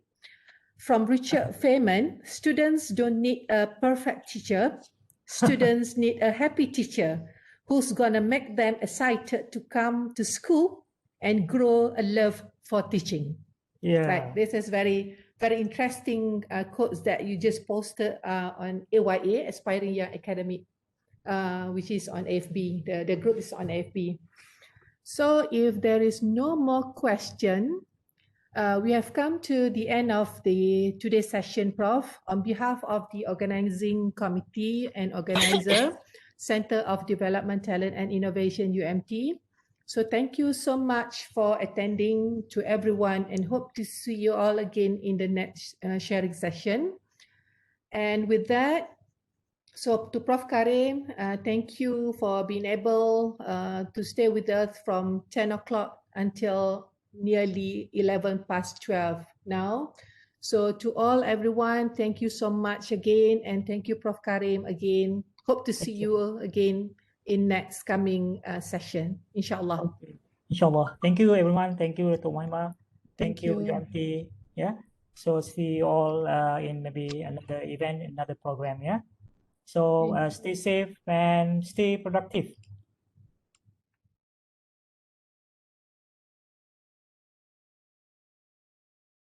from Richard Feynman. Students don't need a perfect teacher. Students need a happy teacher who's gonna make them excited to come to school and grow a love for teaching. Yeah. Right. This is very interesting quotes that you just posted on AYA, Aspiring Young Academic, which is on AFB. The group is on AFB. So if there is no more question, we have come to the end of today's session, Prof. On behalf of the organizing committee and organizer, Center of Development, Talent and Innovation, UMT. So thank you so much for attending to everyone, and hope to see you all again in the next sharing session. And with that, so to Prof. Karim, thank you for being able to stay with us from 10 o'clock until nearly 11 past 12 now. So to everyone, thank you so much again, and thank you, Prof. Karim, again. Hope to see Thank you. you again in next coming session, inshallah. Okay. Inshallah. Thank you, everyone. Thank you, Dr. Maima. Thank Thank you, you. Yanti. Yeah. So see you all in maybe another event, another program. Yeah. So Thank stay safe and stay productive.